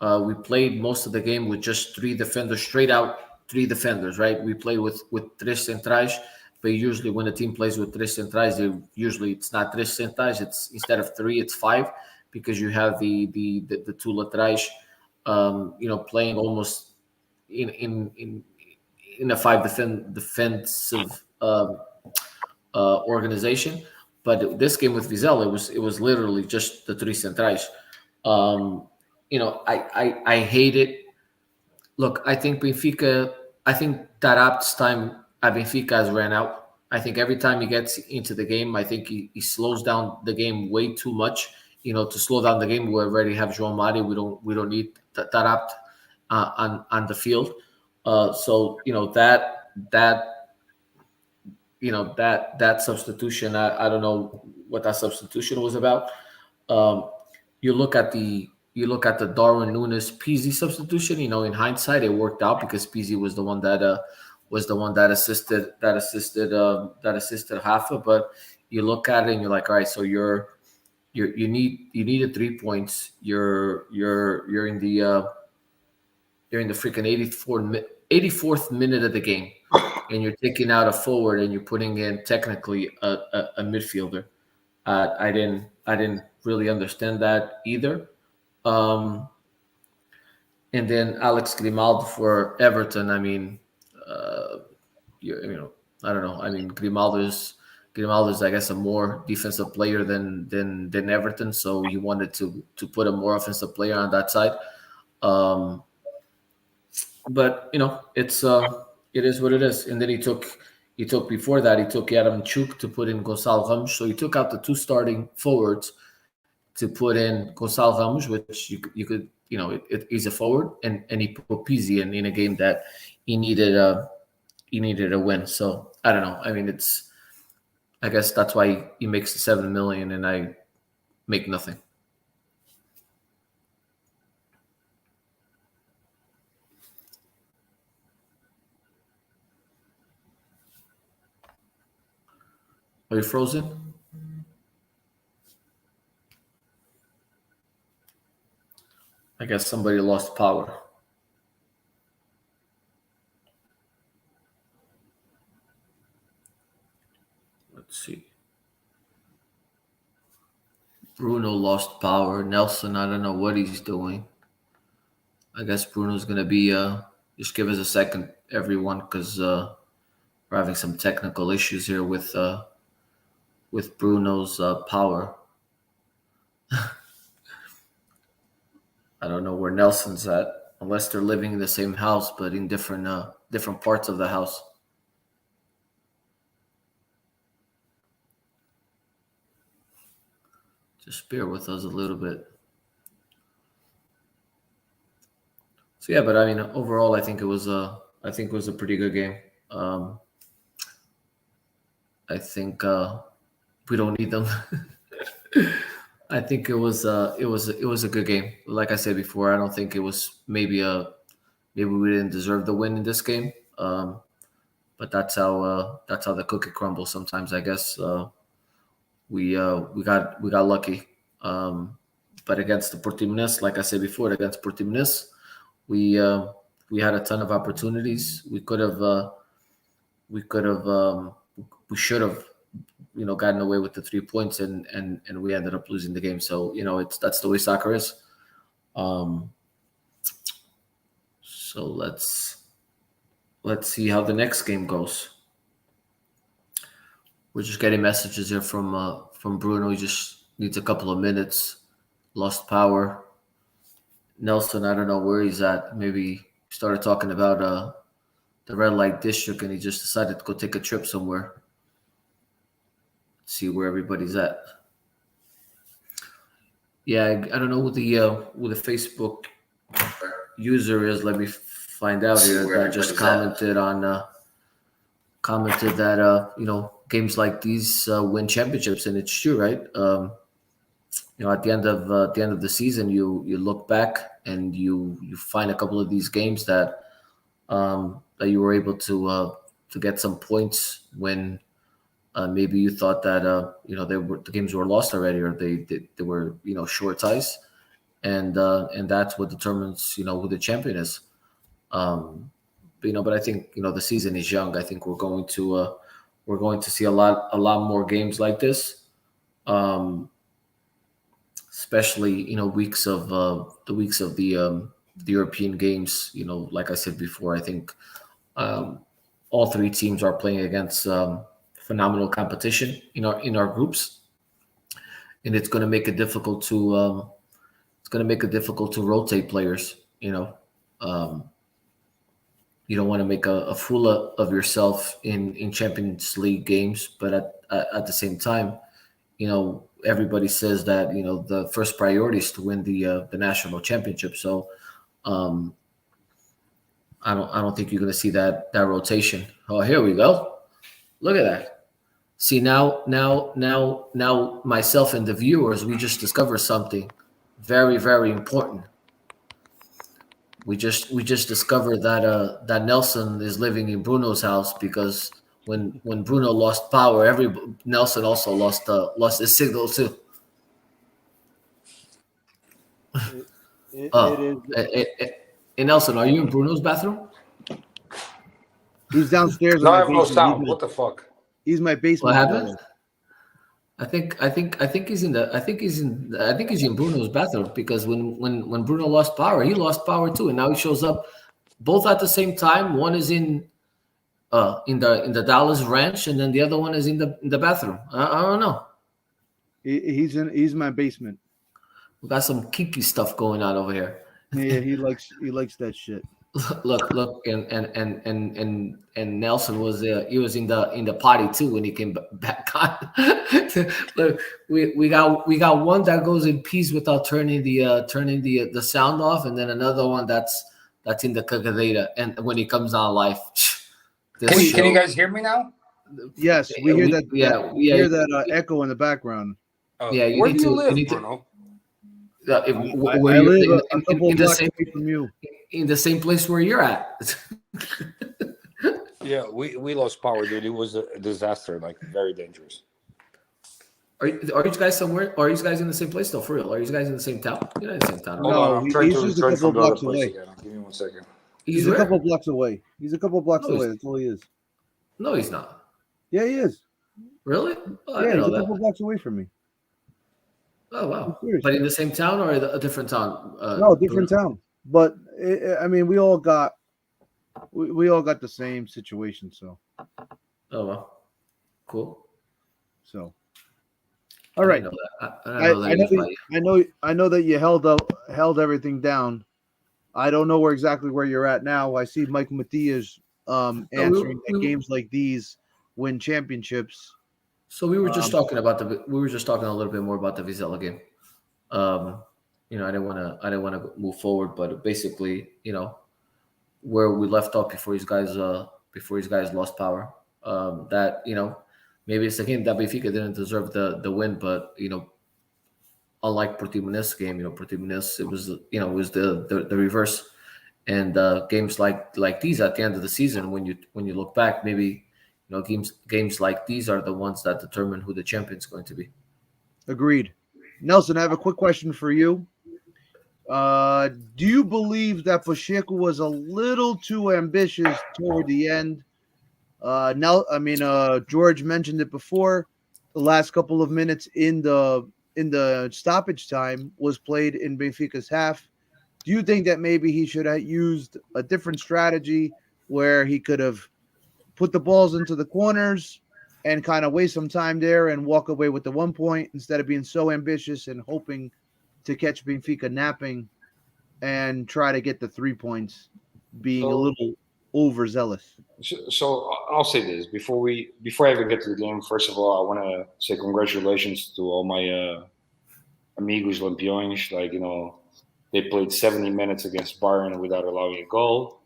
We played most of the game with just 3 defenders, straight out 3 defenders, right? We played with tres centrais but usually when a team plays with tres centrais, it's not tres centrais. It's instead of three, it's five, because you have the two laterais, playing almost in a five defensive organization. But this game with Vizela, it was literally just the three centrais. I hate it. Look, I think Tarap's time at Benfica has ran out. I think every time he gets into the game, I think he slows down the game way too much. To slow down the game, we already have João Mari. We don't need Tarap on the field. So that substitution, I don't know what that substitution was about. You look at the Darwin Nunes Pizzi substitution. In hindsight, it worked out because Pizzi was the one that assisted Rafa. But you look at it and you're like, all right, so you needed 3 points. You're in the freaking 84th minute of the game, and you're taking out a forward and you're putting in technically a midfielder. I didn't really understand that either. And then Alex Grimaldo for Everton. I mean, I don't know. I mean, Grimaldo is, I guess, a more defensive player than Everton. So you wanted to put a more offensive player on that side. But it is what it is. And then he took before that, he took Yaramchuk to put in Gonçalo Ramos. So he took out the two starting forwards to put in Gonçalo Ramos, which you could, he's a forward, and he put Pizzi in a game that he needed a win. So I don't know. I mean, I guess that's why he makes the 7 million and I make nothing. Are you frozen? I guess somebody lost power. Let's see. Bruno lost power. Nelson, I don't know what he's doing. I guess Bruno's going to be, just give us a second, everyone, because we're having some technical issues here with Bruno's power. I don't know where Nelson's at, unless they're living in the same house, but in different parts of the house. Just bear with us a little bit. So yeah, but I mean, overall, I think it was a pretty good game. I think we don't need them. I think it was a good game. Like I said before, I don't think it was maybe we didn't deserve the win in this game. But that's how the cookie crumbles sometimes, I guess. We got lucky. But against the Portimonense, like I said before, against Portimonense, we had a ton of opportunities. We should have gotten away with the 3 points, and we ended up losing the game. So that's the way soccer is. So let's see how the next game goes. We're just getting messages here from Bruno. He just needs a couple of minutes. Lost power. Nelson, I don't know where he's at. Maybe he started talking about the red light district, and he just decided to go take a trip somewhere. See where everybody's at. Yeah, I don't know who the Facebook user is. Let me find out here. That just commented that games like these win championships, and it's true, right? At the end of the season, you look back and you find a couple of these games that you were able to get some points when maybe you thought that the games were lost already, or they were short ties, and that's what determines who the champion is. But I think the season is young. I think we're going to we're going to see a lot more games like this, especially weeks of the European games. Like I said before, I think all three teams are playing against phenomenal competition in our groups, and it's going to make it difficult to rotate players. You don't want to make a fool of yourself in Champions League games, but at the same time, everybody says that the first priority is to win the national championship. So I don't think you're going to see that rotation. Oh, here we go. Look at that. See, now myself and the viewers, we just discovered something very, very important. We just discovered that Nelson is living in Bruno's house, because when Bruno lost power, Nelson also lost his signal too. It is. Hey, Nelson, are you in Bruno's bathroom? He's downstairs. No, I have no sound. What the fuck? He's my basement. What happened? I think he's in Bruno's bathroom, because when Bruno lost power, he lost power too, and now he shows up both at the same time. One is in the Dallas ranch, and then the other one is in the bathroom. I don't know. He's my basement. We got some kinky stuff going on over here. Yeah, he likes that shit. Look, and Nelson was in the potty too when he came back on. Look, we got one that goes in peace without turning the sound off, and then another one that's in the cagadera, and when he comes on live. Can you guys hear me now? Yes, we hear that. We hear that echo in the background. Yeah, where do you live, Bruno? I live a couple blocks away from you. In the same place where you're at. Yeah, we lost power, dude. It was a disaster, like very dangerous. Are you guys somewhere? Are you guys in the same place though? For real? Are you guys in the same town? You're not in the same town. Hold on, I'm trying to he's just a return couple from the other blocks place away. again. Give me 1 second. He's a couple blocks away. He's a couple blocks No, away. That's all he is. No, he's not. Yeah, he is. Really? Oh, I Yeah, didn't he's know a that. couple blocks away from me. Oh wow! Seriously. But in the same town or a different town? No, different town. But I mean, we all got the same situation. So. Oh well, cool. So. All right. I know that you held everything down. I don't know exactly where you're at now. I see Mike Matias answering that games like these win championships. So we were just talking a little bit more about the Vizela game. I didn't want to move forward, but basically, where we left off before these guys lost power. That maybe it's a game that Benfica didn't deserve the win, but unlike Portimonense game, Portimonense, it was the reverse. And games like these at the end of the season, when you look back, maybe games like these are the ones that determine who the champion is going to be. Agreed. Nelson, I have a quick question for you. Do you believe that Pacheco was a little too ambitious toward the end? George mentioned it before. The last couple of minutes in the stoppage time was played in Benfica's half. Do you think that maybe he should have used a different strategy where he could have put the balls into the corners and kind of waste some time there and walk away with the 1 point instead of being so ambitious and hoping to catch Benfica napping and try to get the 3 points, being a little overzealous? So I'll say this before I even get to the game. First of all, I want to say congratulations to all my amigos Lampiões. They played 70 minutes against Bayern without allowing a goal.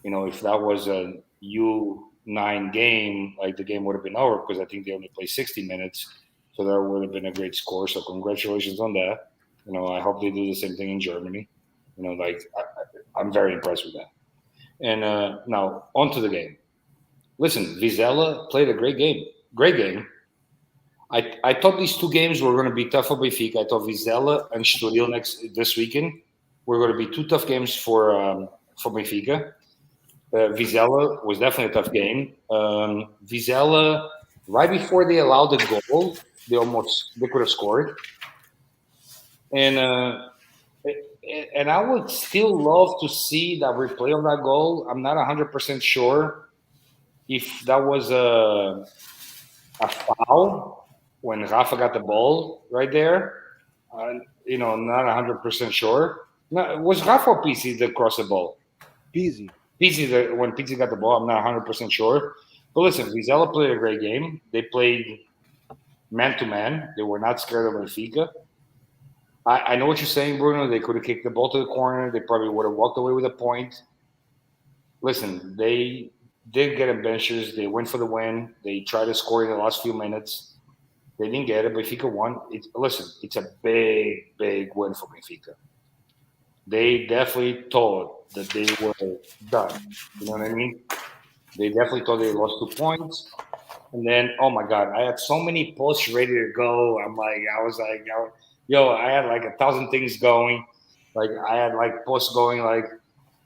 If that was a U9 game, the game would have been over, because I think they only played 60 minutes. So that would have been a great score. So congratulations on that. I hope they do the same thing in Germany. I'm very impressed with that. And now on to the game. Listen, Vizela played a great game. Great game. I thought these two games were going to be tough for Benfica. I thought Vizela and Estoril this weekend were going to be two tough games for Benfica. Vizela was definitely a tough game. Vizela, right before they allowed the goal, they could have scored, and and I would still love to see that replay of that goal. I'm not 100% sure if that was a foul when Rafa got the ball right there. Not 100% sure. No, it was Rafa or PC that crossed the ball? Easy. When Pizzi got the ball, I'm not 100% sure. But listen, Vizela played a great game. They played man to man. They were not scared of Benfica. I know what you're saying, Bruno. They could have kicked the ball to the corner. They probably would have walked away with a point. Listen, they did get in benches. They went for the win. They tried to score in the last few minutes. They didn't get it. Benfica won. It's a big, big win for Benfica. They definitely thought that they were done. You know what I mean? They definitely thought they lost 2 points. And then, oh my God, I had so many posts ready to go. I had like 1,000 things going. Like I had like posts going like,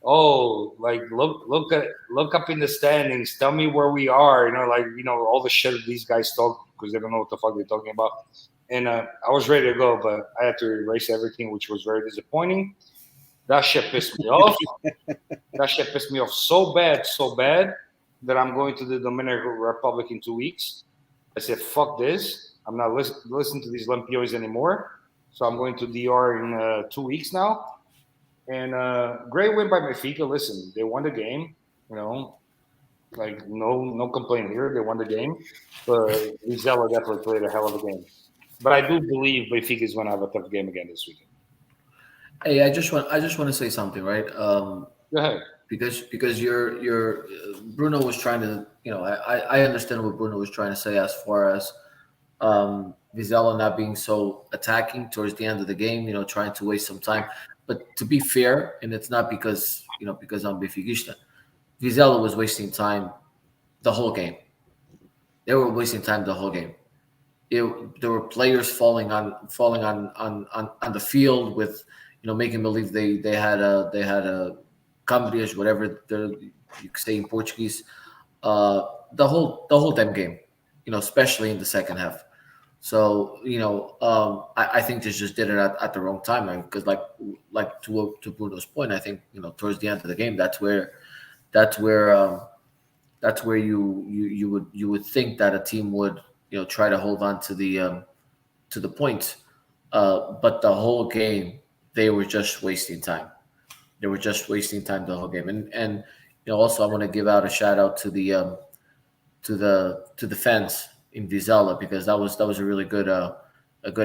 oh, like look up in the standings. Tell me where we are. All the shit that these guys talk because they don't know what the fuck they're talking about. And I was ready to go, but I had to erase everything, which was very disappointing. That shit pissed me off. That shit pissed me off so bad that I'm going to the Dominican Republic in 2 weeks. I said, fuck this. I'm not listening to these Lampions anymore. So I'm going to DR in 2 weeks now. And great win by Benfica. Listen, they won the game. Like no complaint here. They won the game. But Vizela definitely played a hell of a game. But I do believe Benfica is going to have a tough game again this weekend. Hey, I just want to say something, right? Go ahead. Because your Bruno was trying to, I understand what Bruno was trying to say as far as Vizela not being so attacking towards the end of the game, trying to waste some time. But to be fair, and it's not because I'm Benfiquista, Vizela was wasting time the whole game. They were wasting time the whole game. There were players falling on the field with, making believe they had a Cambrias, whatever you could say in Portuguese, the whole damn game, especially in the second half. So I think they just did it at the wrong time, because like to Bruno's point, I think towards the end of the game, that's where you would think that a team would try to hold on to the points, but the whole game they were just wasting time. They were just wasting time the whole game, and also I want to give out a shout out to the fans in Vizela, because that was a really good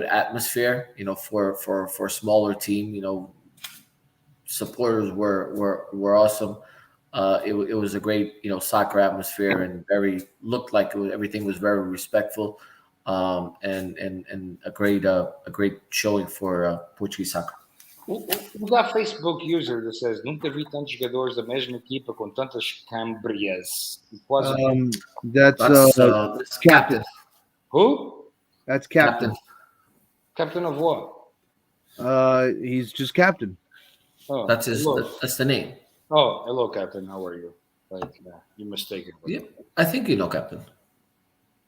atmosphere. For a smaller team, supporters were awesome. It was a great soccer atmosphere, and looked like everything was very respectful, and a great showing for Portuguese soccer. Who's that Facebook user that says nunca vi tantos jogadores da mesma equipa com tantas Cambrias? That's Captain. Who? That's Captain. Captain of what? He's just Captain. Oh, That's the name. Oh, hello, Captain. How are you? You're mistaken. Yeah, I think Captain.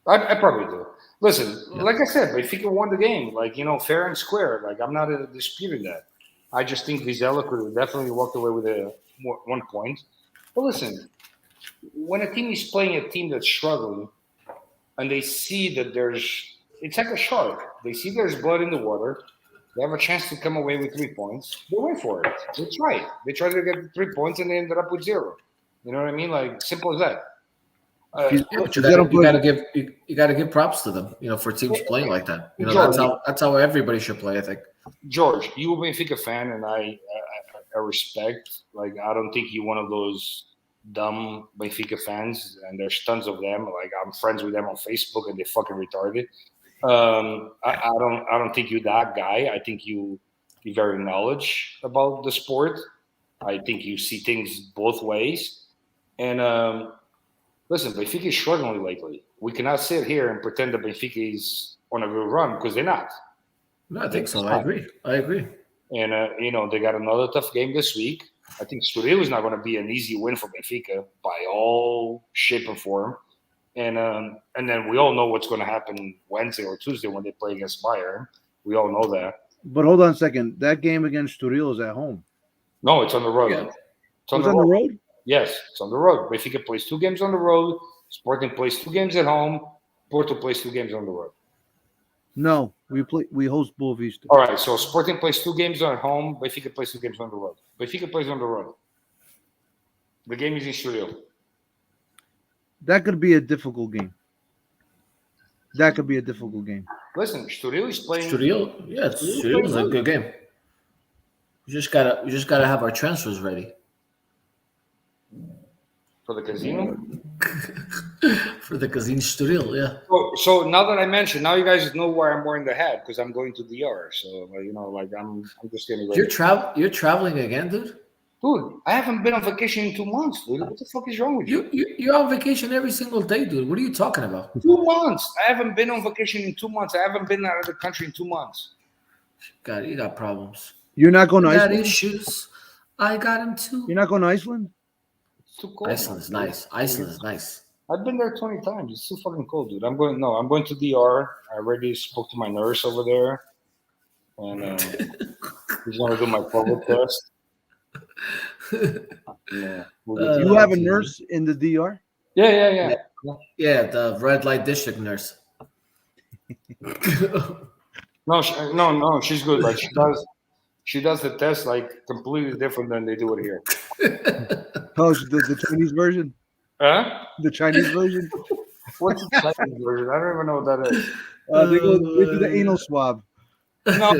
I probably do. Listen, like I said, Benfica won the game, fair and square. I'm not disputing that. I just think Vizela could have definitely walked away with 1 point. But listen, when a team is playing a team that's struggling, and they see that it's like a shark. They see there's blood in the water. They have a chance to come away with 3 points. They went for it. They tried. They tried to get 3 points, and they ended up with 0. You know what I mean? Simple as that. But you gotta give props to them, for teams playing like that. That's how everybody should play, I think. George, you a Benfica fan, and I respect. I don't think you're one of those dumb Benfica fans, and there's tons of them. I'm friends with them on Facebook, and they're fucking retarded. I don't think you're that guy. I think you're very knowledge about the sport. I think you see things both ways. And listen, Benfica is struggling lately. We cannot sit here and pretend that Benfica is on a good run, because they're not. No, I think so. I agree. And they got another tough game this week. I think Estoril is not going to be an easy win for Benfica by all shape and form. And then we all know what's going to happen Wednesday or Tuesday when they play against Bayern. We all know that. But hold on a second. That game against Turil is at home. No, it's on the road. Yeah. It's on It's on the road? Yes, it's on the road. Benfica plays 2 games on the road. Sporting plays 2 games at home. Porto plays 2 games on the road. No, we host Boa Vista. All right, so Sporting plays 2 games at home. Benfica plays 2 games on the road. Benfica plays on the road. The game is in Estoril. That could be a difficult game. Listen, Estoril is playing. Estoril, yeah, Estoril is a good game. We just gotta have our transfers ready For the casino. for the Casino Estoril. Yeah. So now that I mentioned, now you guys know why I'm wearing the hat because I'm going to DR. So I'm just getting ready. You're traveling again, dude. Dude, I haven't been on vacation in 2 months, dude. What the fuck is wrong with you? You're on vacation every single day, dude. What are you talking about? 2 months. I haven't been on vacation in 2 months. I haven't been out of the country in 2 months. God, you got problems. You're not going to You got Iceland? issues. I got them too. You're not going to Iceland? It's too cold. Iceland's nice. Iceland's nice. I've been there 20 times. It's too fucking cold, dude. I'm going to DR. I already spoke to my nurse over there. And he's going to do my COVID test. Yeah. You have a nurse in the DR? Yeah. Yeah, the red light district nurse. No, she's good. Like she does the test like completely different than they do it here. Oh, the Chinese version? Huh? The Chinese version? What's the Chinese version? I don't even know what that is. They do the anal swab. No.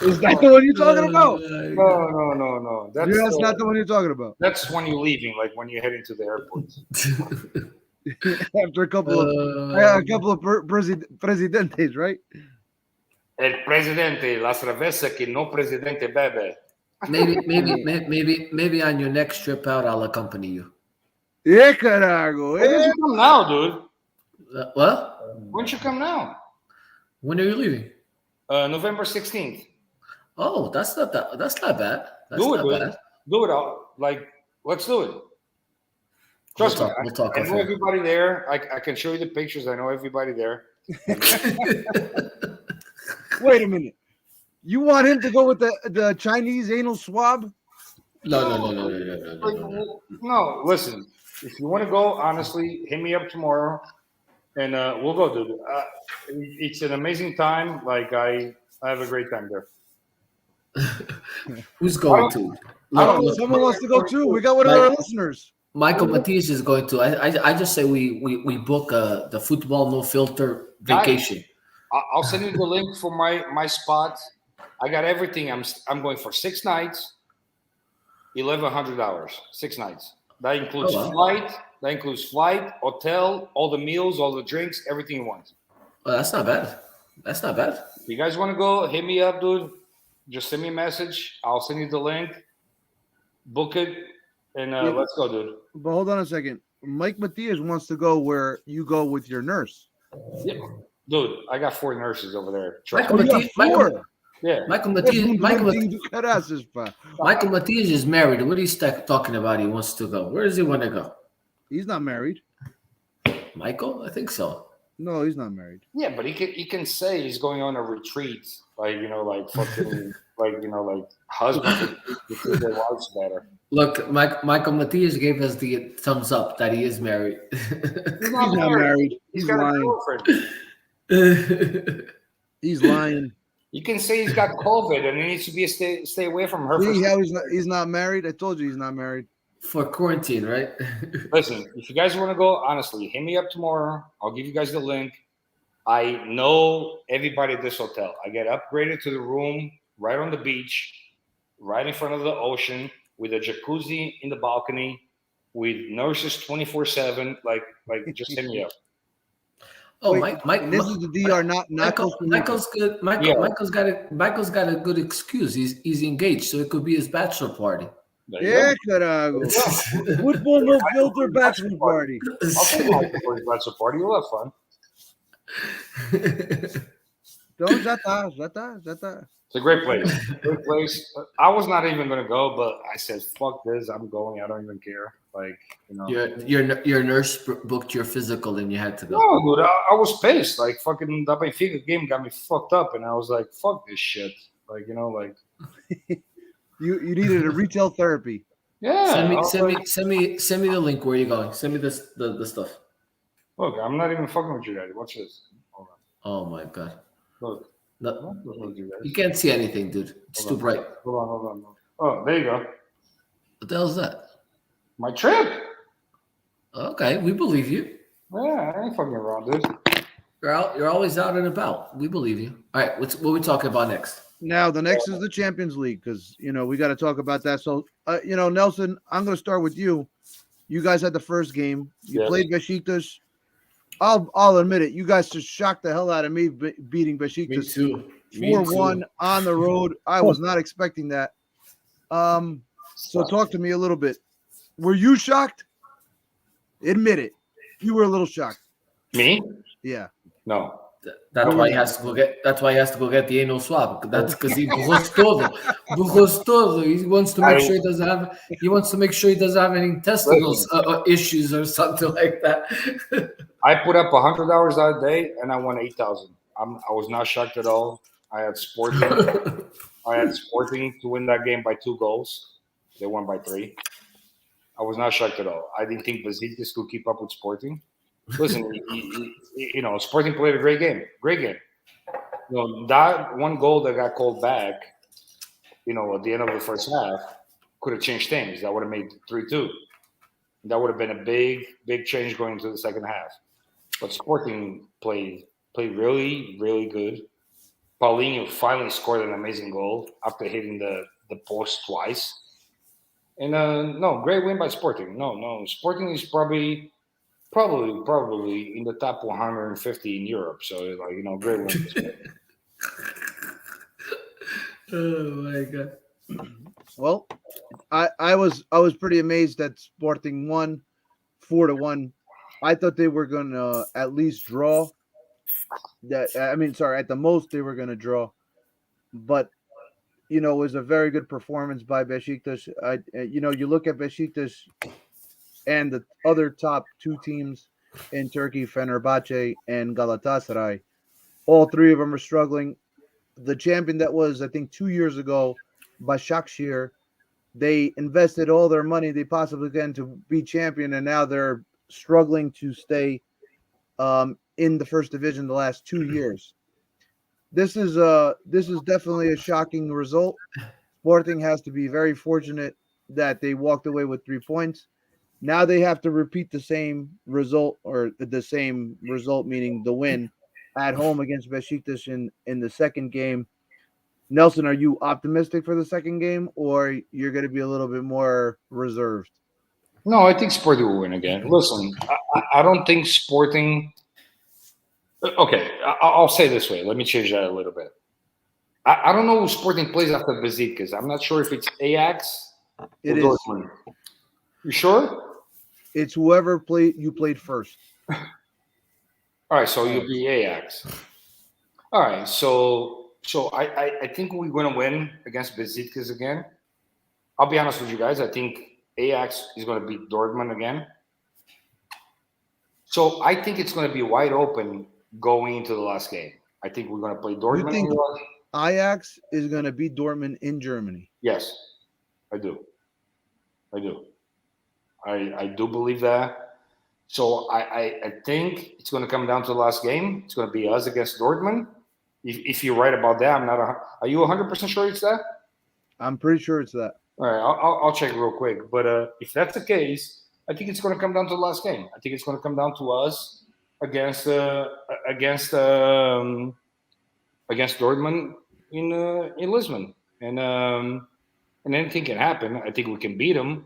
Is that the one you're talking about? No. That's not the one you're talking about. That's when you're leaving, like when you're heading to the airport. After a couple of presidentes, right? El presidente, la cerveza que no presidente bebe. Maybe on your next trip out, I'll accompany you. Yeah, carajo. When don't you come now, dude? What? Why don't you come now? When are you leaving? November 16th. Oh, that's not bad. That's Do it, not dude. bad. Do it. Let's do it. Trust me. We'll talk I know everybody there. I can show you the pictures. I know everybody there. Wait a minute. You want him to go with the Chinese anal swab? No. No, listen. If you want to go, honestly, hit me up tomorrow, and we'll go, dude. It's an amazing time. Like I have a great time there. Who's going to? Someone wants to go too. We got one of our listeners. Michael Matias is going to. I just say we book the football no filter vacation. I'll send you the link for my spot. I got everything. I'm going for 6 nights, $1,100. 6 nighs. That includes flight. That includes flight, hotel, all the meals, all the drinks, everything you want. Oh, that's not bad. That's not bad. If you guys want to go, hit me up, dude. Just send me a message. I'll send you the link. Book it, and let's go, dude. But hold on a second. Mike Matias wants to go where you go with your nurse. Yeah. Dude, I got 4 nurses over there. Michael Matias is married. What is he talking about? He wants to go. Where does he want to go? He's not married. Michael? I think so. No, he's not married. Yeah, but he can say he's going on a retreat, like fucking, like husband to their wives better. Look, Michael Matias gave us the thumbs up that he is married. He's not married. He's got lying. a girlfriend. He's lying. You can say he's got COVID and he needs to be stay away from her. See how he's not married? I told you he's not married. For quarantine, right? Listen, if you guys want to go, honestly, hit me up tomorrow. I'll give you guys the link. I know everybody at this hotel. I get upgraded to the room right on the beach, right in front of the ocean, with a jacuzzi in the balcony, with nurses 24/7. Like just hit me up. Oh, Wait, Mike. This is the DR, not Michael's good. Michael's got a good excuse. He's engaged, so it could be his bachelor party. Yeah, carajo. Football no filter bachelor party. I'll take my bachelor party. You'll have fun. Don't já tá. It's a great place. Great place. I was not even gonna go, but I said, "Fuck this! I'm going. I don't even care." Like, you know. Your nurse booked your physical and you had to go. No, dude, I was pissed. Like, fucking that Benfica game got me fucked up, and I was like, "Fuck this shit." Like, you know, like, You needed a retail therapy. yeah. Send I me was send like, me send me send me the link. Where are you going? Send me the stuff. Look, I'm not even fucking with you guys. Watch this. Hold on. Oh my god. Look, I'm No, not fucking with you guys. you can't see anything, dude. It's too bright. Hold on. Oh, there you go. What the hell is that? My trip. Okay, we believe you. Yeah, I ain't fucking around, dude. You're always out and about. We believe you. All right, what are we talking about next? Now the next is the Champions League because we got to talk about that. So Nelson, I'm going to start with you. You guys had the first game. You Yes. played Besiktas. I'll admit it. You guys just shocked the hell out of me beating Besiktas too. 4-1 on the road. I was not expecting that. So talk to me a little bit. Were you shocked? Admit it. You were a little shocked. Me? Yeah. No. That's why he has to go get. That's why he has to go get the anal swab. That's because he gostoso. He wants to make sure he doesn't have. He wants to make sure he doesn't have any intestinal issues or something like that. I put up 100 hours that day, and I won 8,000. I was not shocked at all. I had Sporting. I had Sporting to win that game by 2 goals. They won by 3. I was not shocked at all. I didn't think Besiktas could keep up with Sporting. Listen, Sporting played a great game. Great game. That one goal that got called back, at the end of the first half, could have changed things. That would have made 3-2. That would have been a big, big change going into the second half. But Sporting played really, really good. Paulinho finally scored an amazing goal after hitting the post twice. And great win by Sporting. No, Sporting is probably in the top 150 in Europe. So great win. Oh my god. Well, I was pretty amazed that Sporting won 4-1. I thought they were gonna at least draw. At the most they were gonna draw, but it was a very good performance by Besiktas. You look at Besiktas and the other top 2 teams in Turkey, Fenerbahce and Galatasaray. All 3 of them are struggling. The champion that was, I think, 2 years ago, Başakşehir, they invested all their money they possibly can to be champion, and now they're struggling to stay in the first division the last 2 years. This is definitely a shocking result. Sporting has to be very fortunate that they walked away with 3 points. Now they have to repeat the same result, meaning the win at home against Besiktas in the second game. Nelson, are you optimistic for the second game, or you're going to be a little bit more reserved? No, I think Sporting will win again. Listen, I don't think Sporting. Okay, I'll say this way. Let me change that a little bit. I don't know who Sporting plays after Besiktas. I'm not sure if it's Ajax or Dortmund. You sure? It's whoever you played first. All right, so you'll be Ajax. All right, so I think we're going to win against Besiktas again. I'll be honest with you guys. I think Ajax is going to beat Dortmund again. So I think it's going to be wide open going into the last game. I think we're going to play Dortmund. You think Ajax is going to beat Dortmund in Germany? Yes, I do. I do believe that. So I think it's going to come down to the last game. It's going to be us against Dortmund. If you're right about that, I'm not. Are you 100% sure it's that? I'm pretty sure it's that. All right, I'll check real quick. But if that's the case, I think it's going to come down to the last game. I think it's going to come down to us against Dortmund in Lisbon, and anything can happen. I think we can beat them,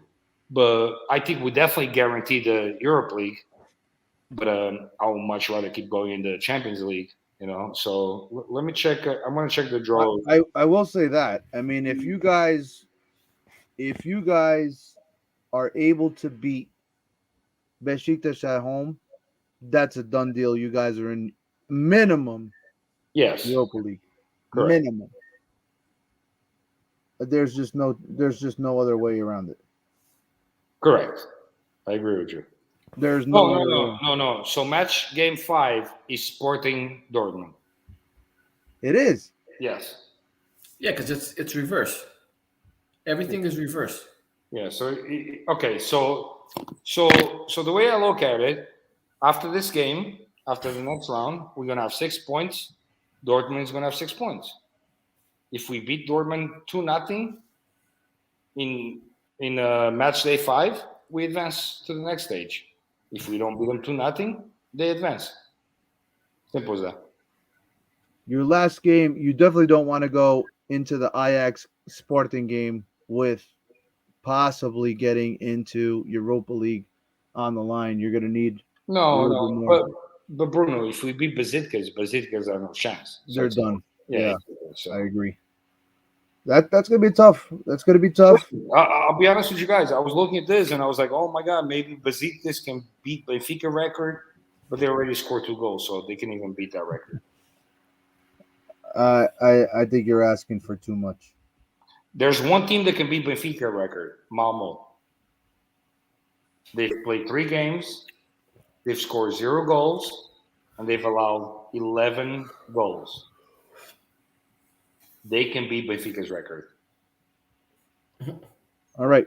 but I think we definitely guarantee the Europa League. But I would much rather keep going in the Champions League. So let me check. I'm going to check the draw. I will say that. I mean, if you guys are able to beat Besiktas at home, that's a done deal. You guys are in minimum Yes, Europa League. correct. Minimum. There's just no other way around it. Correct. I agree with you. There's No, no no, other no, way. no, no. So match game 5 is Sporting Dortmund. It is. Yes. Yeah, because it's reverse. Everything is reverse. Yeah. So okay. So the way I look at it, after this game, after the next round, we're gonna have 6 points. Dortmund is gonna have 6 points. If we beat Dortmund 2-0 in match day 5, we advance to the next stage. If we don't beat them 2-0, they advance. Simple as that. Your last game, you definitely don't want to go into the Ajax Sporting game with possibly getting into Europa League on the line. You're going to need a No, little bit no, more. but Bruno, if we beat Besiktas have no chance. So They're it's done. Yeah, So I agree. That's going to be tough. That's going to be tough. I'll be honest with you guys. I was looking at this and I was like, oh my god, maybe Besiktas can beat Benfica record, but they already scored 2 goals, so they can even beat that record. I think you're asking for too much. There's one team that can beat Benfica record, Malmo. They've played 3 games, they've scored 0 goals, and they've allowed 11 goals. They can beat Benfica's record. All right.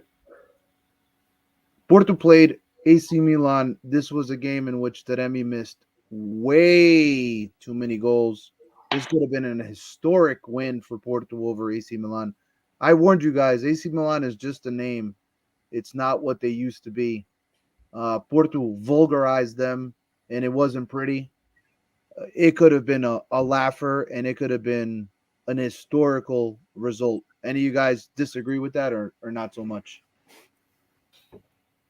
Porto played AC Milan. This was a game in which Taremi missed way too many goals. This could have been an historic win for Porto over AC Milan. I warned you guys, AC Milan is just a name. It's not what they used to be. Porto vulgarized them, and it wasn't pretty. It could have been a laugher, and it could have been an historical result. Any of you guys disagree with that or not so much?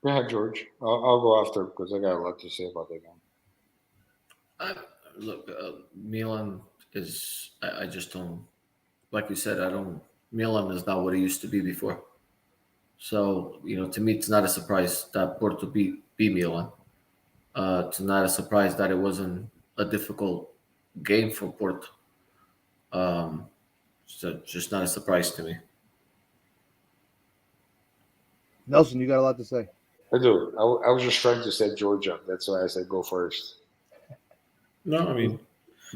Go ahead, George. I'll go after because I got a lot to say about that game. Look, Milan is. I just don't. Like you said, I don't. Milan is not what it used to be before. So to me, it's not a surprise that Porto beat Milan. It's not a surprise that it wasn't a difficult game for Porto. So just not a surprise to me. Nelson, you got a lot to say. I do. I was just trying to set George up. That's why I said go first. No, I mean,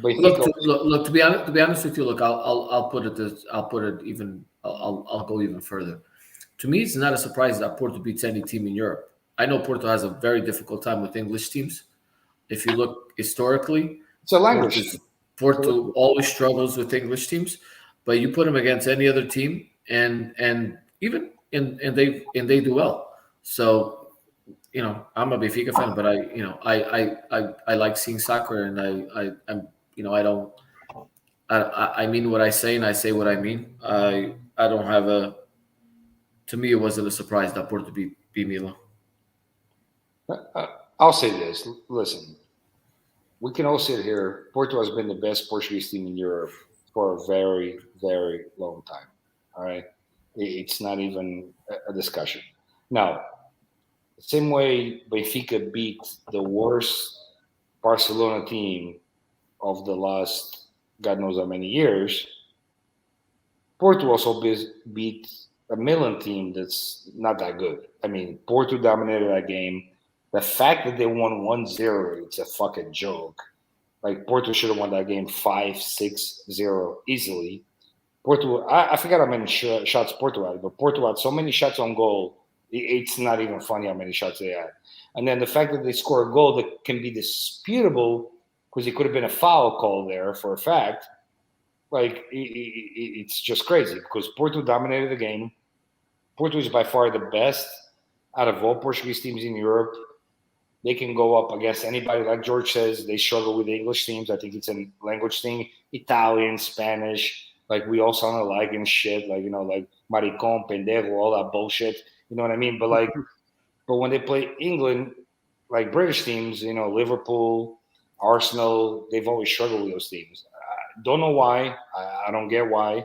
But look. To be honest with you, look, I'll put it even. I'll go even further. To me, it's not a surprise that Porto beats any team in Europe. I know Porto has a very difficult time with English teams. If you look historically, it's a language. Porto always struggles with English teams, but you put them against any other team, and they do well. So, I'm a Benfica fan, but I like seeing soccer, and I mean what I say, and I say what I mean. I don't have a. To me, it wasn't a surprise that Porto beat Milan. I'll say this. Listen, we can all sit here. Porto has been the best Portuguese team in Europe for a very, very long time. All right. It's not even a discussion. Now, the same way Benfica beat the worst Barcelona team of the last God knows how many years, Porto also beat a Milan team that's not that good. I mean, Porto dominated that game. The fact that they won 1-0, it's a fucking joke. Like, Porto should have won that game 5-6-0 easily. Porto, I forgot how many shots Porto had, but Porto had so many shots on goal, it's not even funny how many shots they had. And then the fact that they score a goal that can be disputable because it could have been a foul call there for a fact, like, it's just crazy because Porto dominated the game. Porto is by far the best out of all Portuguese teams in Europe. They can go up against anybody. Like George says, they struggle with the English teams. I think it's a language thing. Italian, Spanish, like we all sound alike and shit. Like, like maricón, pendejo, all that bullshit. You know what I mean? But when they play England, like British teams, Liverpool, Arsenal, they've always struggled with those teams. I don't know why. I don't get why,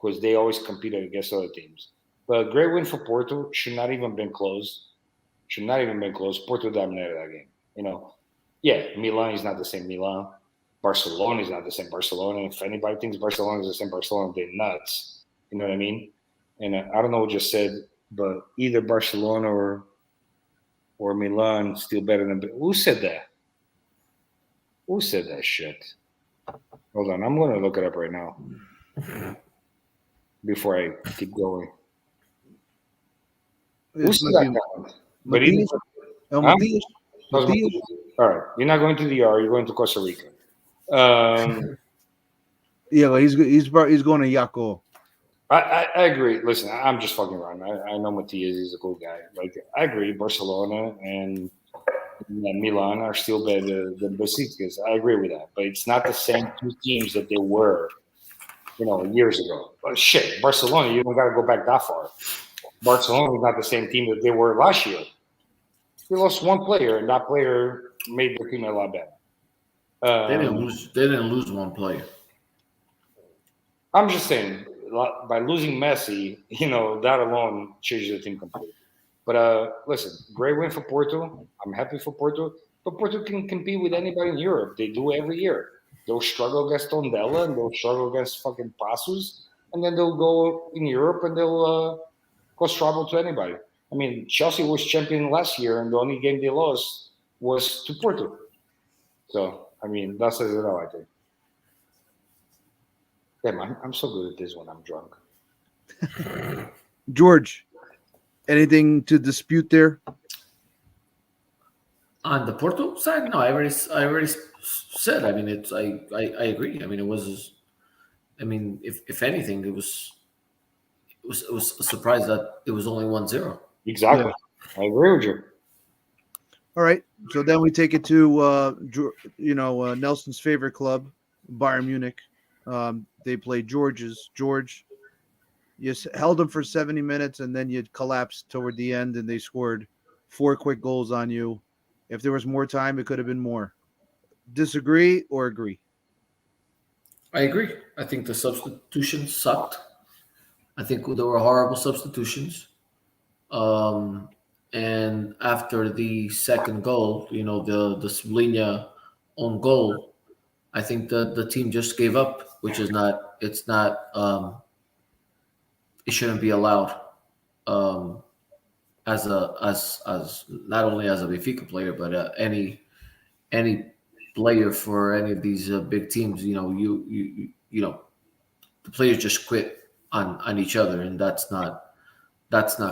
because they always competed against other teams. But a great win for Porto. Should not even been close. Porto dominated that game. Yeah, Milan is not the same Milan. Barcelona is not the same Barcelona. If anybody thinks Barcelona is the same Barcelona, they're nuts. You know what I mean? And I don't know what you said, but either Barcelona or Milan still better than. Who said that? Who said that shit? Hold on, I'm going to look it up right now before I keep going. Who This said might be that? But either, Matias. Huh? Matias. All Matias. right, you're not going to the DR. You're going to Costa Rica. Yeah, but he's going to Yaco. I agree. Listen, I'm just fucking around. I know Matias is a cool guy. Like I agree, Barcelona and Milan are still better than Besiktas. I agree with that, but it's not the same two teams that they were, years ago. But shit, Barcelona, you don't got to go back that far. Barcelona is not the same team that they were last year. They lost one player, and that player made the team a lot better. They didn't lose one player. I'm just saying, by losing Messi, that alone changes the team completely. But listen, great win for Porto. I'm happy for Porto. But Porto can compete with anybody in Europe. They do every year. They'll struggle against Tondela and they'll struggle against fucking Passos, and then they'll go in Europe and they'll cause trouble to anybody. I mean, Chelsea was champion last year, and the only game they lost was to Porto. So, I mean, that says it all, I think. Damn, I'm so good at this when I'm drunk. George, anything to dispute there? On the Porto side, no, I already said. I mean, I agree. I mean, it was. I mean, if anything, it was a surprise that it was only 1-0. Exactly. Yeah. I agree with you. All right. So then we take it to Nelson's favorite club, Bayern Munich. They played George, you held them for 70 minutes, and then you collapsed toward the end, and they scored 4 quick goals on you. If there was more time, it could have been more. Disagree or agree? I agree. I think the substitutions sucked. I think there were horrible substitutions. And after the second goal, the Slovenia own goal, I think the team just gave up, which is not. It's not. It shouldn't be allowed. As not only as a Benfica player, but any player for any of these big teams, the players just quit on each other, and that's not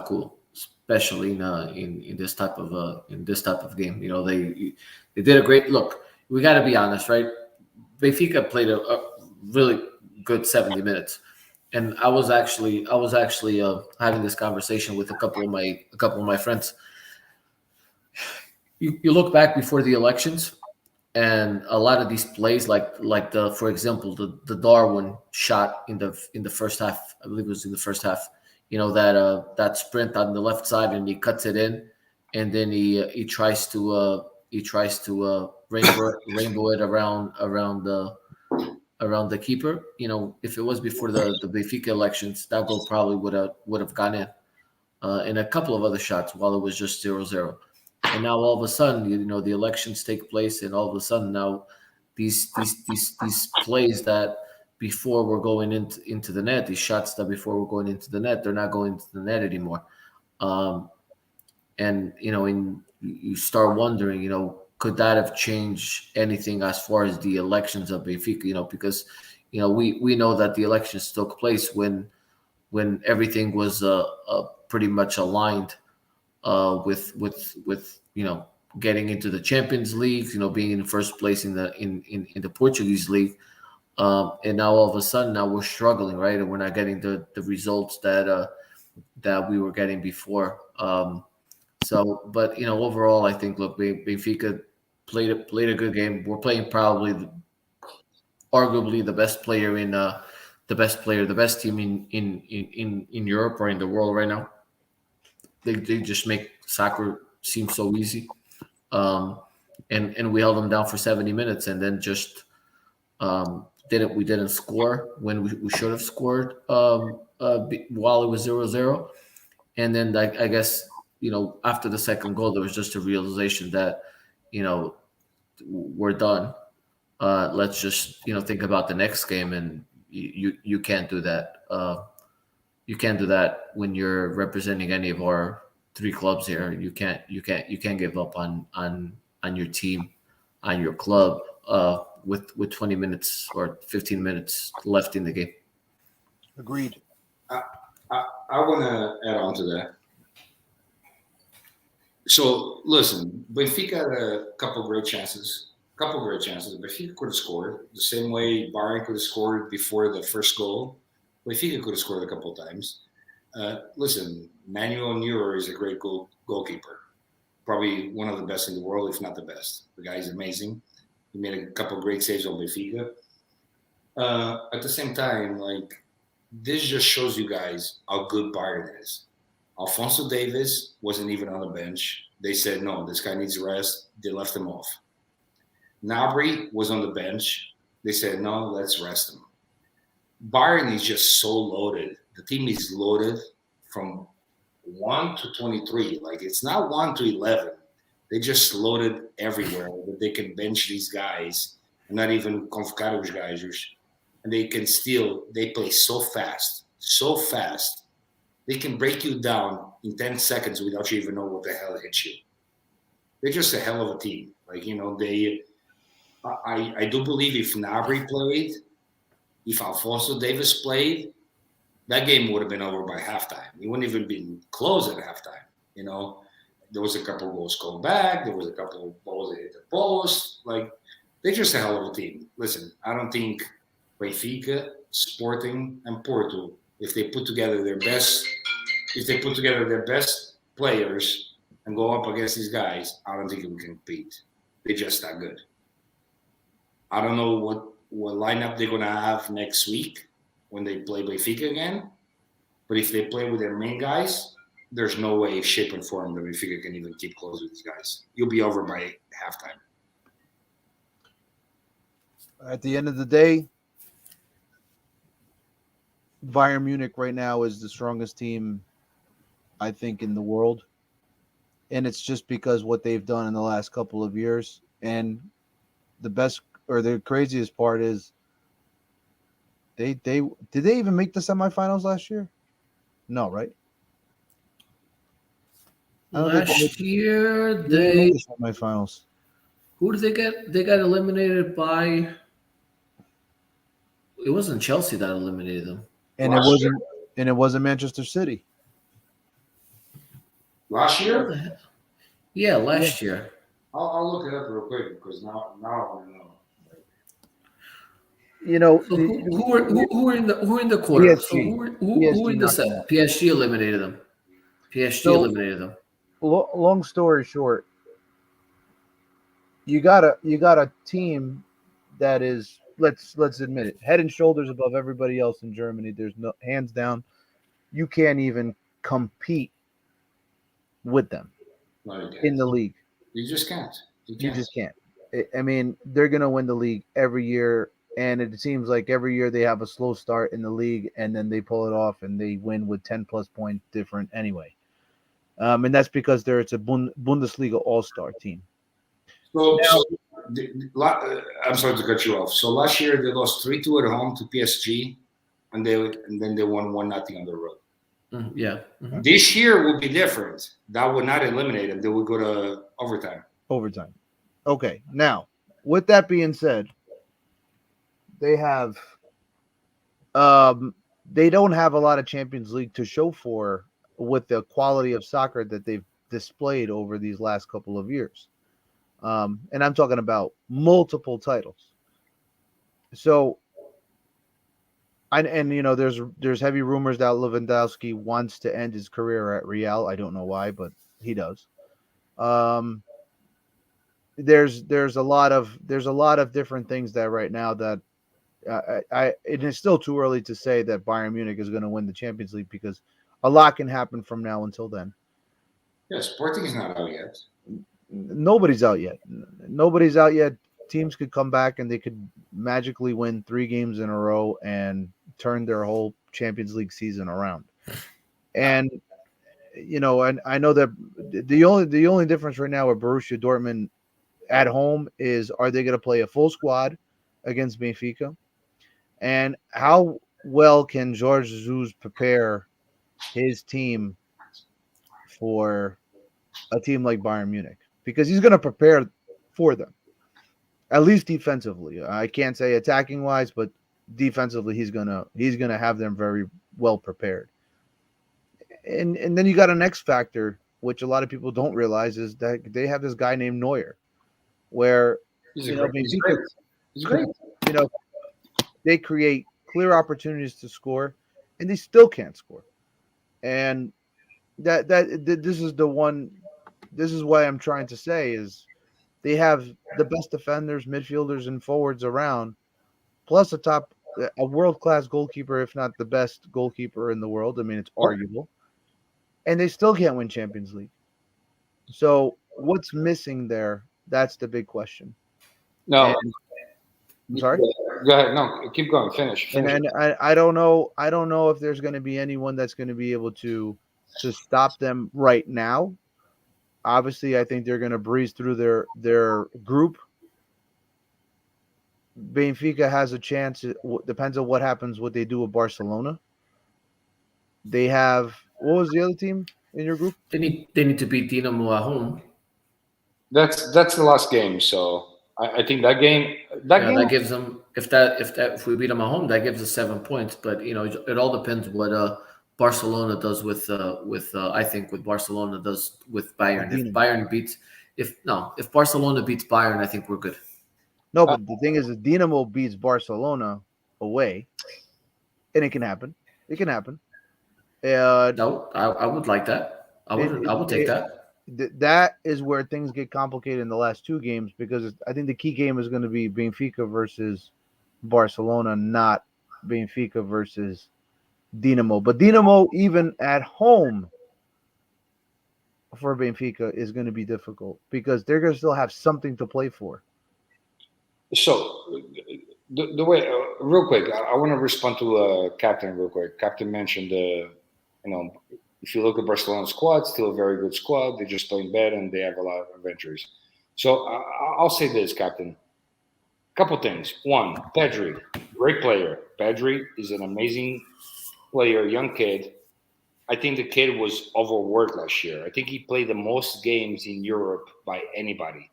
cool, especially in this type of game. They did a great look. We got to be honest, right? Benfica played a really good 70 minutes. And I was actually having this conversation with a couple of my friends. You look back before the elections, and a lot of these plays, like for example, the Darwin shot in the first half. I believe it was in the first half. That sprint on the left side, and he cuts it in, and then he tries to rainbow it around the keeper. If it was before the Benfica elections, that goal probably would have gone in. And a couple of other shots while it was just 0-0. And now all of a sudden, the elections take place, and all of a sudden now these plays that before were going into the net, these shots that before were going into the net, they're not going into the net anymore. And you start wondering, could that have changed anything as far as the elections of Benfica? Because we know that the elections took place when everything was pretty much aligned with getting into the Champions League, being in first place in the Portuguese league, and now all of a sudden now we're struggling, right? And we're not getting the results that we were getting before. But overall, I think Benfica played a good game. We're playing arguably the best player the best team in Europe or in the world right now. They just make soccer seem so easy, and we held them down for 70 minutes, and then just didn't score when we should have scored while it was 0-0, and then I guess after the second goal there was just a realization that we're done. let's just think about the next game, and you can't do that. You can't do that when you're representing any of our three clubs here. You can't give up on your team, on your club, with 20 minutes or 15 minutes left in the game. Agreed. I, I want to add on to that. So listen, Benfica had a couple great chances. Benfica could have scored the same way Bayern could have scored before the first goal. Benfica could have scored a couple of times. Listen, Manuel Neuer is a great goalkeeper. Probably one of the best in the world, if not the best. The guy is amazing. He made a couple of great saves on Benfica. At the same time, this just shows you guys how good Bayern is. Alfonso Davis wasn't even on the bench. They said, no, this guy needs rest. They left him off. Gnabry was on the bench. They said, no, let's rest him. Bayern is just so loaded. The team is loaded from 1 to 23. It's not 1 to 11. They just loaded everywhere. That they can bench these guys, and not even convocar os gajos. And they play so fast. They can break you down in 10 seconds without you even know what the hell hit you. They're just a hell of a team. I do believe if Gnabry played, if Alfonso Davis played, that game would have been over by halftime. It wouldn't even been close at halftime. There was a couple of goals called back. There was a couple of balls that hit the post. They're just a hell of a team. Listen, I don't think Benfica, Sporting, and Porto, if they put together their best players and go up against these guys, I don't think we can compete. They're just that good. I don't know what lineup they're going to have next week when they play Benfica again. But if they play with their main guys, there's no way, shape, and form that Benfica can even keep close with these guys. You'll be over by halftime. At the end of the day, Bayern Munich right now is the strongest team, I think, in the world. And it's just because what they've done in the last couple of years. And the craziest part is did they even make the semifinals last year? No, right? Last year They made the semifinals. who did they get? They got eliminated by. It wasn't Chelsea that eliminated them. And it wasn't Manchester City. Last What year? the hell? Yeah, last year. I'll look it up real quick because now I want to know. So who were in the quarter? PSG. So who were in the knocked them set? PSG eliminated them. Eliminated them. Long story short, you got a team that is let's admit it, head and shoulders above everybody else in Germany. There's no, hands down, you can't even compete with them in the league. You just can't. You just can't. I mean, they're gonna win the league every year, and it seems like every year they have a slow start in the league, and then they pull it off and they win with 10+ point different anyway. And that's because it's a Bundesliga all-star team. I'm sorry to cut you off. So last year they lost 3-2 at home to PSG, and then they won 1-0 on the road. Yeah. Mm-hmm. This year will be different. That would not eliminate them. They would go to overtime. Okay. Now, with that being said, they have they don't have a lot of Champions League to show for with the quality of soccer that they've displayed over these last couple of years. And I'm talking about multiple titles. So, there's heavy rumors that Lewandowski wants to end his career at Real. I don't know why, but he does. There's a lot of different things that right now that it is still too early to say that Bayern Munich is going to win the Champions League because a lot can happen from now until then. Yeah, Sporting is not out yet. Nobody's out yet. Teams could come back and they could magically win 3 games in a row and turn their whole Champions League season around. And and I know that the only difference right now with Borussia Dortmund at home is, are they going to play a full squad against Benfica, and how well can Jorge Jesus prepare his team for a team like Bayern Munich? Because he's going to prepare for them, at least defensively. I can't say attacking wise, but defensively he's gonna have them very well prepared. And then you got an X factor, which a lot of people don't realize, is that they have this guy named Neuer, where He's you know he's Benfica, great. He's great. you know, they create clear opportunities to score, and they still can't score. And this is the one. This is what I'm trying to say is they have the best defenders, midfielders, and forwards around, plus a world class goalkeeper, if not the best goalkeeper in the world. I mean, it's arguable, and they still can't win Champions League. So what's missing there? That's the big question. No, And- I'm sorry. Go ahead. No, keep going. Finish. And I don't know. I don't know if there's going to be anyone that's going to be able to stop them right now. Obviously, I think they're going to breeze through their group. Benfica has a chance. It depends on what happens. What they do with Barcelona. They have what was the other team in your group? They need to beat Dinamo at home. That's the last game. So I think that game That gives them if we beat them at home, that gives us 7 points. But it all depends what Barcelona does with I think what Barcelona does with Bayern. If Barcelona beats Bayern, I think we're good. No, but the thing is, if Dinamo beats Barcelona away, and it can happen. It can happen. No, I would like that. I would take that. That is where things get complicated in the last two games because I think the key game is going to be Benfica versus Barcelona, not Benfica versus Dinamo. But Dinamo, even at home for Benfica, is going to be difficult because they're going to still have something to play for. So the way, real quick, I want to respond to Captain real quick. Captain mentioned if you look at Barcelona's squad, still a very good squad. They're just playing bad and they have a lot of injuries. So I'll say this, Captain. Couple things. One, Pedri, great player. Pedri is an amazing player, young kid. I think the kid was overworked last year. I think he played the most games in Europe by anybody.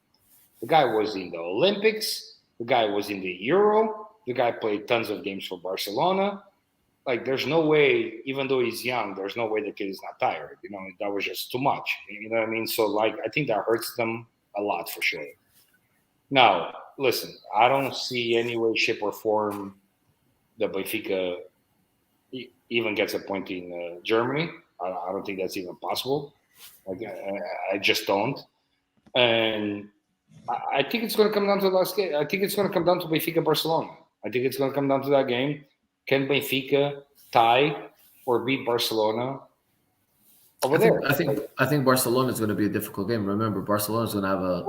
The guy was in the Olympics. The guy was in the Euro. The guy played tons of games for Barcelona. Like, there's no way, even though he's young, there's no way the kid is not tired. That was just too much. You know what I mean? So, I think that hurts them a lot for sure. Now, listen, I don't see any way, shape, or form that Benfica even gets a point in Germany. I don't think that's even possible. I just don't. And I think it's going to come down to the last game. I think it's going to come down to Benfica-Barcelona. I think it's going to come down to that game. Can Benfica tie or beat Barcelona over there? I think Barcelona is going to be a difficult game. Remember, Barcelona is going to have a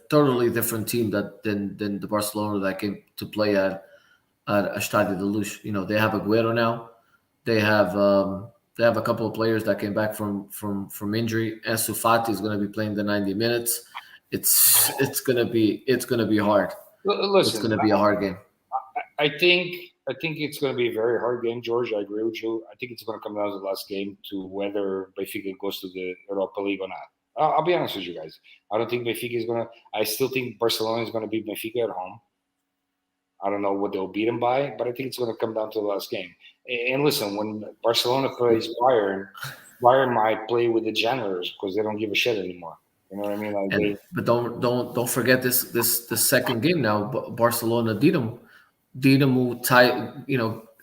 totally different team than the Barcelona that came to play at Estádio da Luz. They have Agüero now. They have a couple of players that came back from injury. Ansu Fati is going to be playing the 90 minutes. It's going to be hard. Listen, it's going to be a hard game. I think it's going to be a very hard game, George. I agree with you. I think it's going to come down to the last game to whether Benfica goes to the Europa League or not. I'll be honest with you guys. I don't think Benfica is going to – I still think Barcelona is going to beat Benfica at home. I don't know what they'll beat them by, but I think it's going to come down to the last game. And listen, when Barcelona plays Bayern might play with the janitors because they don't give a shit anymore. You know what I mean? But don't forget this second game now. Barcelona Dinamo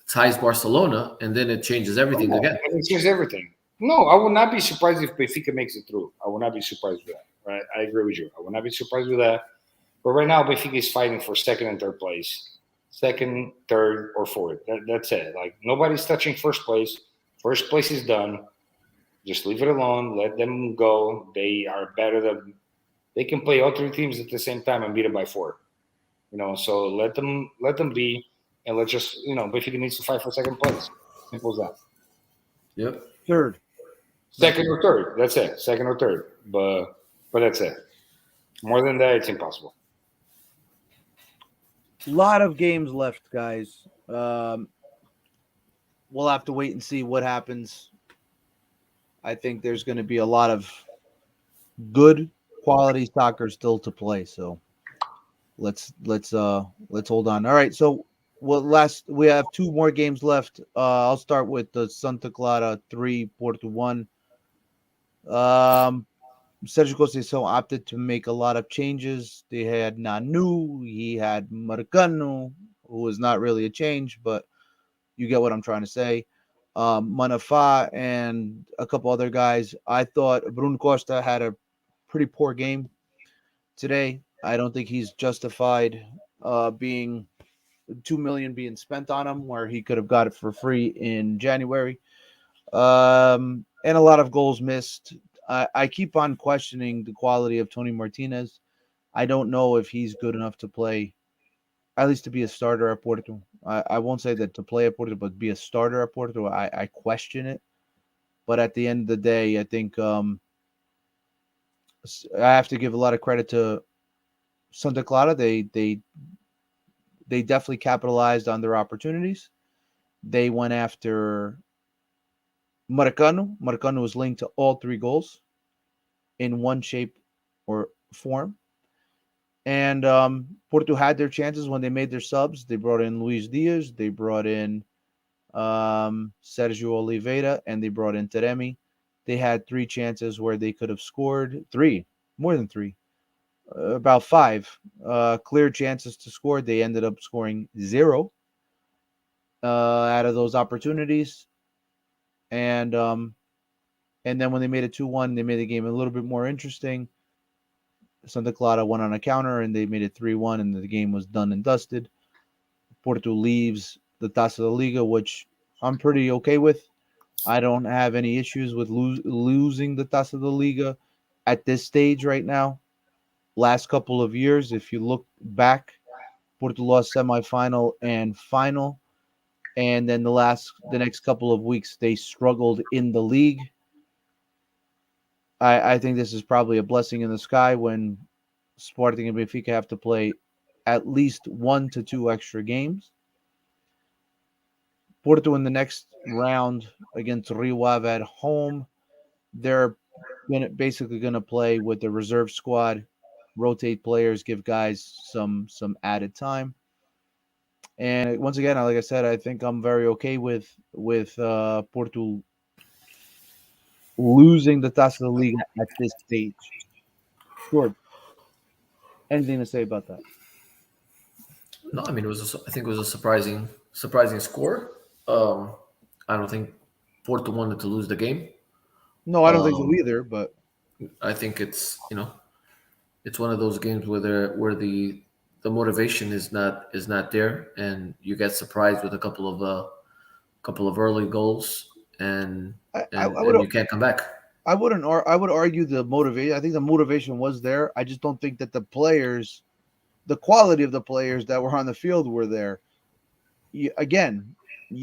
ties Barcelona, and then it changes everything again. It changes everything. No, I would not be surprised if Benfica makes it through. I would not be surprised with that. Right? I agree with you. I would not be surprised with that. But right now, Benfica is fighting for second and third place. Second, third, or fourth. That's it. Nobody's touching first place. First place is done. Just leave it alone. Let them go. They are better than – they can play all three teams at the same time and beat them by 4. So let them be, and let's just, Benfica needs to fight for second place. Simple as that. Yep. Third. Second or third. That's it. Second or third. But that's it. More than that, it's impossible. lot of games left, guys. We'll have to wait and see what happens. I think there's going to be a lot of good quality soccer still to play. So let's hold on. All right. So we have two more games left. I'll start with the Santa Clara 3, Porto 1. Sergio Conceição opted to make a lot of changes. They had Nanu, he had Marcano, who was not really a change, but you get what I'm trying to say. Manafá and a couple other guys. I thought Bruno Costa had a pretty poor game today. I don't think he's justified being 2 million being spent on him where he could have got it for free in January. And a lot of goals missed. I keep on questioning the quality of Tony Martinez. I don't know if he's good enough to play, at least to be a starter at Porto. I won't say that to play at Porto, but be a starter at Porto. I question it. But at the end of the day, I think I have to give a lot of credit to Santa Clara. They definitely capitalized on their opportunities. They went after Marcano. Marcano was linked to all three goals in one shape or form. And Porto had their chances when they made their subs. They brought in Luis Diaz. They brought in Sergio Oliveira. And they brought in Taremi. They had three chances where they could have scored. More than three. About five clear chances to score. They ended up scoring 0 out of those opportunities. And then when they made it 2-1, they made the game a little bit more interesting. Santa Clara went on a counter and they made it 3-1, and the game was done and dusted. Porto leaves the Taça da Liga, which I'm pretty okay with. I don't have any issues with losing the Taça da Liga at this stage right now. Last couple of years, if you look back, Porto lost semifinal and final. And then the next couple of weeks, they struggled in the league. I think this is probably a blessing in the sky when Sporting and Benfica have to play at least 1 to 2 extra games. Porto in the next round against Rio Ave at home, they're basically going to play with the reserve squad, rotate players, give guys some added time. And once again, like I said, I think I'm very okay with Porto losing the Taça da Liga at this stage. George, anything to say about that? No, I mean I think it was a surprising score. I don't think Porto wanted to lose the game. No, I don't think so either. But I think it's it's one of those games where the motivation is not there, and you get surprised with a couple of early goals, and you can't come back. I would argue the motivation. I think the motivation was there. I just don't think that the players, the quality of the players that were on the field were there. You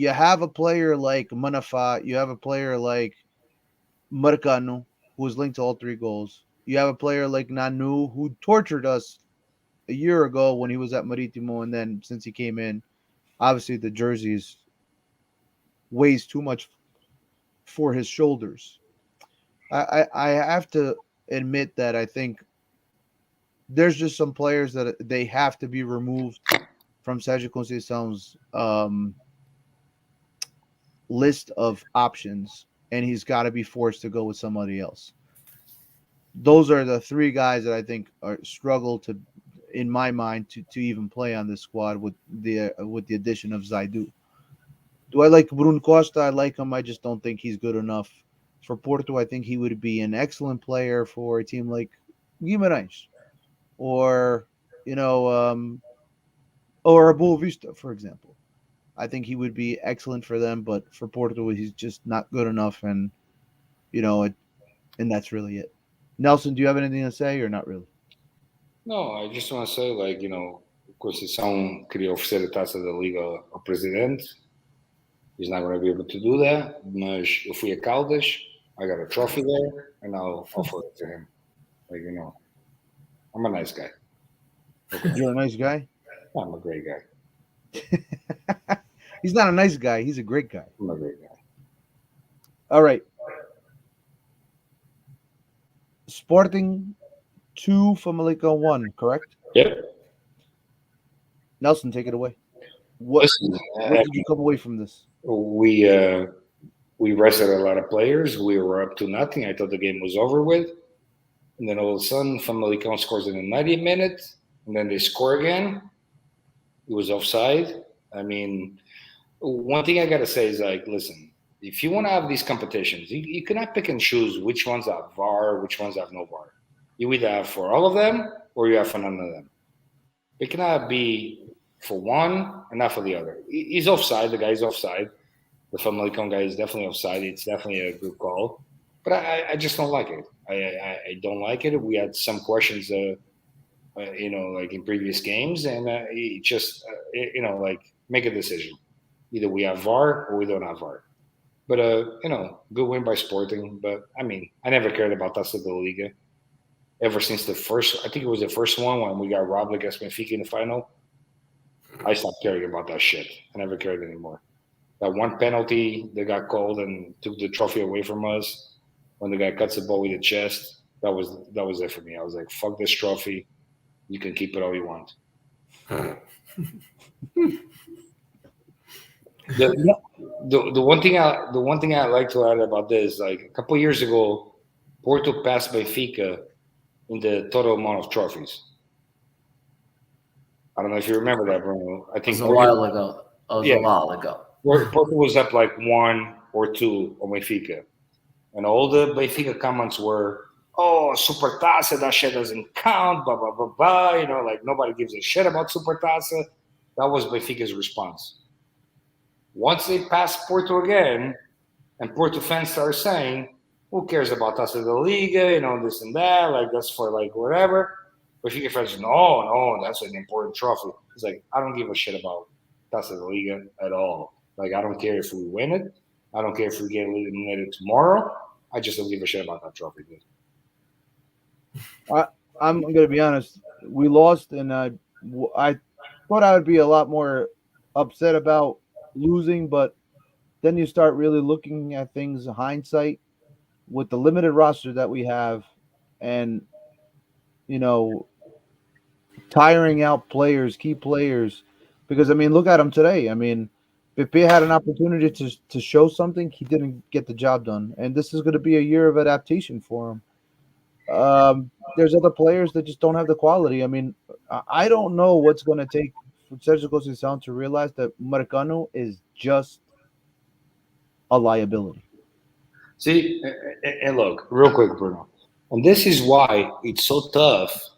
have a player like Manafá, you have a player like Marcano, who was linked to all three goals. You have a player like Nanu, who tortured us a year ago when he was at Maritimo, and then since he came in, obviously the jerseys weighs too much for his shoulders. I have to admit that I think there's just some players that they have to be removed from Sergio Conceição's list of options, and he's got to be forced to go with somebody else. Those are the three guys that I think struggle to, in my mind, to even play on this squad with the addition of Zaidu. Do I like Bruno Costa? I like him. I just don't think he's good enough for Porto. I think he would be an excellent player for a team like Guimarães, or or Boa Vista, for example. I think he would be excellent for them, but for Porto, he's just not good enough, and and that's really it. Nelson, do you have anything to say, or not really? No, I just want to say, Conceição queria oferecer a Taça da Liga ao presidente. He's not going to be able to do that, mas eu fui a Caldas, I got a trophy there, and I'll offer it to him. I'm a nice guy. Okay. You're a nice guy? I'm a great guy. He's not a nice guy. He's a great guy. I'm a great guy. All right. Sporting 2, Famalicão 1, correct? Yep. Nelson, take it away. What Listen, did you come away from this? we rested a lot of players. We were up to nothing. I thought the game was over with. And then all of a sudden, Famalicão scores in the 90th minute. And then they score again. It was offside. I mean, one thing I got to say is like, listen, if you want to have these competitions, you cannot pick and choose which ones have VAR, which ones have no VAR. You either have for all of them or you have for none of them. It cannot be for one and not for the other. He's offside. The guy's offside. The Famalicão guy is definitely offside. It's definitely a good call. But I just don't like it. I don't like it. We had some questions, like in previous games, and it just, like make a decision. Either we have VAR or we don't have VAR. But, good win by Sporting. But, I mean, I never cared about Taça da Liga. Ever since the first, I think it was the first one when we got robbed against Benfica in the final. I stopped caring about that shit. I never cared anymore. That one penalty that got called and took the trophy away from us when the guy cuts the ball with the chest, that was it for me. I was like, fuck this trophy. You can keep it all you want. The one thing I like to add about this, like a couple years ago, Porto passed Benfica in the total amount of trophies. I don't know if you remember that, Bruno. I think It was a while ago. A while ago. Porto was up like 1 or 2 on Benfica. And all the Benfica comments were, oh, Supertaça, that shit doesn't count, blah, blah, blah, blah. Like nobody gives a shit about Supertaça. That was Benfica's response. Once they passed Porto again, and Porto fans started saying, who cares about Taça da Liga, this and that, like that's for like whatever. Benfica fans, no, that's an important trophy. It's like, I don't give a shit about Taça da Liga at all. Like, I don't care if we win it. I don't care if we get eliminated tomorrow. I just don't give a shit about that trophy, dude. I'm going to be honest. We lost, and I thought I would be a lot more upset about losing, but then you start really looking at things in hindsight with the limited roster that we have and, tiring out players, key players. Because, I mean, look at him today. I mean, Pepe had an opportunity to show something. He didn't get the job done. And this is going to be a year of adaptation for him. There's other players that just don't have the quality. I mean, I don't know what's going to take for Sergio Conceição to realize that Marcano is just a liability. See, and look, real quick, Bruno. And this is why it's so tough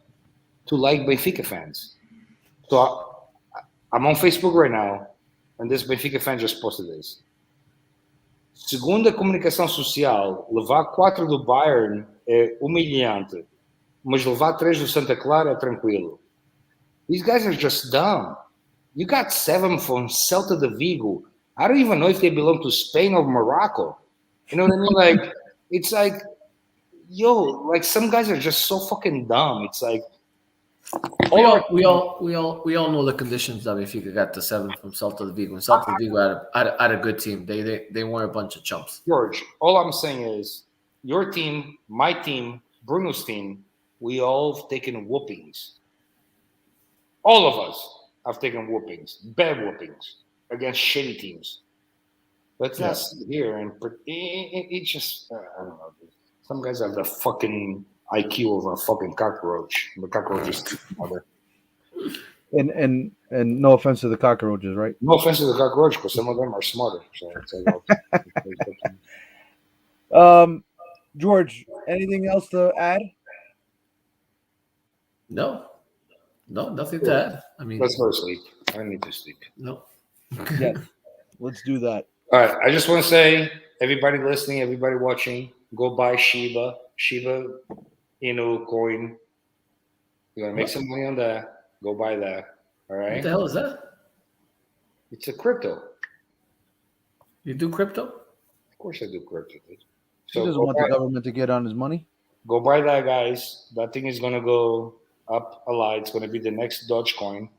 to like Benfica fans. So I'm on Facebook right now, and this Benfica fan just posted this. Segundo a comunicação social, levar 4 do Bayern é humilhante, mas levar 3 do Santa Clara é tranquilo. These guys are just dumb. You got 7 from Celta de Vigo. I don't even know if they belong to Spain or Morocco. You know what I mean? Like, it's like, like some guys are just so fucking dumb. It's like, We all know the conditions that Benfica got the 7 from Celta de Vigo. And Celta de Vigo had a good team. They weren't a bunch of chumps. George, all I'm saying is your team, my team, Bruno's team, we all have taken whoopings. All of us have taken whoopings, bad whoopings against shitty teams. Let's not sit here and it just, I don't know. Some guys have the fucking IQ of a fucking cockroach. The cockroach is mother. And no offense to the cockroaches, right? No offense to the cockroach, because some of them are smarter. So it's like, George, anything else to add? No, nothing to add. I mean, let's go to sleep. I need to sleep. No. Yeah, let's do that. All right. I just want to say, everybody listening, everybody watching, go buy Shiba coin. You're gonna make some money on that. Go buy that. All right. What the hell is that? It's a crypto. You do crypto? Of course I do crypto, dude. He doesn't want the government to get on his money. Go buy that, guys. That thing is gonna go up a lot. It's gonna be the next Dogecoin.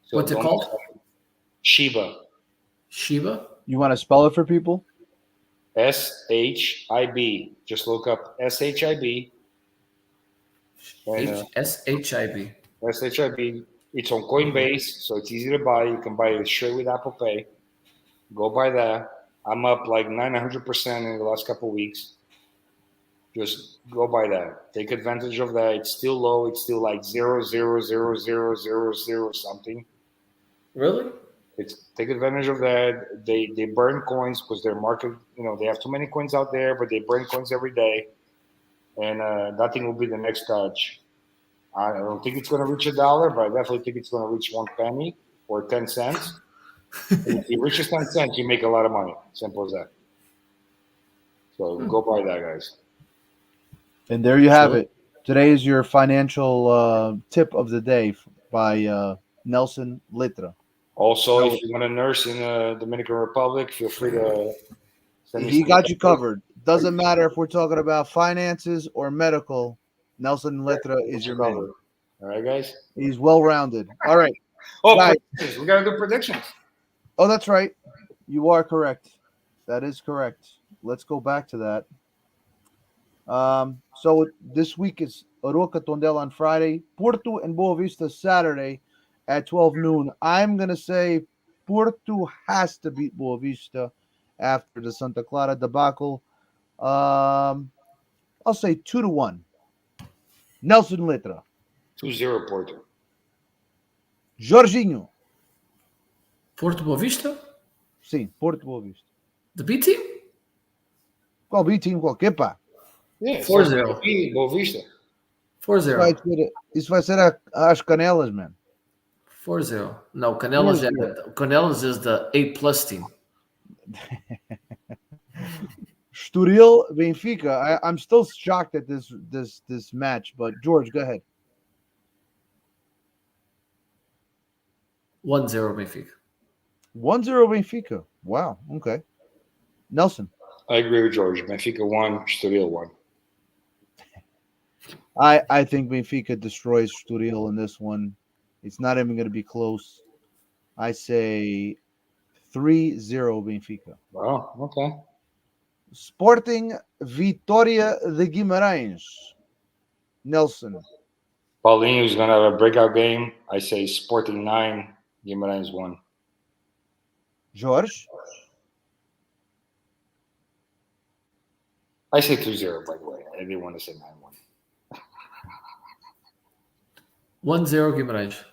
So What's it don't- called? Shiba. Shiba? You want to spell it for people? SHIB. Just look up SHIB. And SHIB. SHIB. It's on Coinbase, so it's easy to buy. You can buy it straight with Apple Pay. Go buy that. I'm up like 900% in the last couple of weeks. Just go buy that. Take advantage of that. It's still low. It's still like 0.0000000 something. Really? Take advantage of that. They burn coins because their market, they have too many coins out there, but they burn coins every day, and that thing will be the next touch. I don't think it's going to reach $1, but I definitely think it's going to reach 1 penny or 10 cents. And if it reaches 10 cents, you make a lot of money. Simple as that. So go buy that, guys. And there you have Sure. it. Today is your financial tip of the day by Nelson Litra. Also, if you want a nurse in the Dominican Republic, feel free to send me He some- got you covered. Doesn't matter if we're talking about finances or medical. Nelson Litra is your man. covered. All right, guys. He's well rounded. All right. Oh, Guys. predictions. We got to do predictions. Oh, that's right. You are correct. That is correct. Let's go back to that. So this week is Aroca Tondela on Friday, Porto and Boa Vista Saturday at 12 noon. I'm going to say Porto has to beat Boa Vista after the Santa Clara debacle. I'll say 2-1. Nelson Litra. 2-0 Porto. Jorginho. Porto Boa Vista? Sim, Porto Boa Vista. The B team? Qual B team qualquer, pá. Yeah, 4-0. Boa Vista. 4-0. Isso vai ser as canelas, man. 4-0. No, Canelas, 4-0. Canelas is the A+ team. Estoril, Benfica. I'm still shocked at this match, but George, go ahead. 1-0 Benfica. 1-0 Benfica. Wow. Okay. Nelson. I agree with George. Benfica 1, Estoril 1. I think Benfica destroys Estoril in this one. It's not even going to be close. I say 3-0 Benfica. Wow, okay. Sporting Vitória de Guimarães. Nelson. Paulinho's going to have a breakout game. I say Sporting 9, Guimarães 1. Jorge. I say 2-0, by the way. I didn't want to say 9-1. 1-0 Guimarães.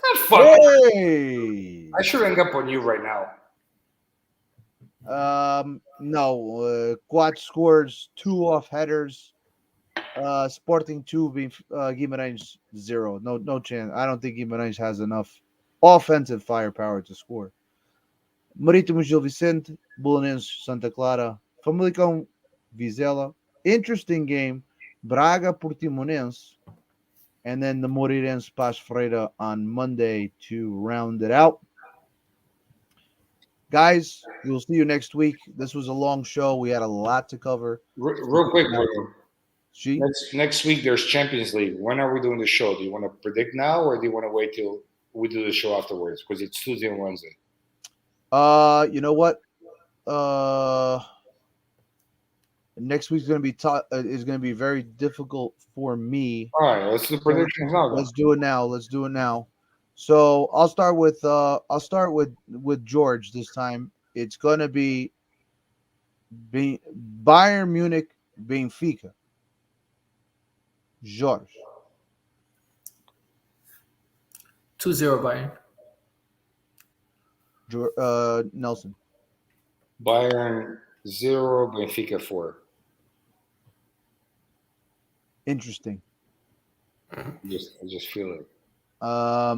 God, fuck. Hey. I should hang up on you right now. No. Quad scores 2 off headers. Sporting 2, Guimarães 0. No chance. I don't think Guimarães has enough offensive firepower to score. Marítimo Gil Vicente, Belenenses Santa Clara, Famalicão Vizela. Interesting game. Braga Portimonense. And then the Moreirense Paço Ferreira on Monday to round it out. Guys, we'll see you next week. This was a long show. We had a lot to cover. Real quick, bro. She? Next week, there's Champions League. When are we doing the show? Do you want to predict now, or do you want to wait till we do the show afterwards? Because it's Tuesday and Wednesday. You know what? Next week's going to be is going to be very difficult for me. All right, let's do predictions now. Let's do it now. So I'll start with George this time. It's going to be Bayern Munich, Benfica. George. 2-0 Bayern. Nelson. Bayern 0, Benfica 4. Interesting. I just feel it. I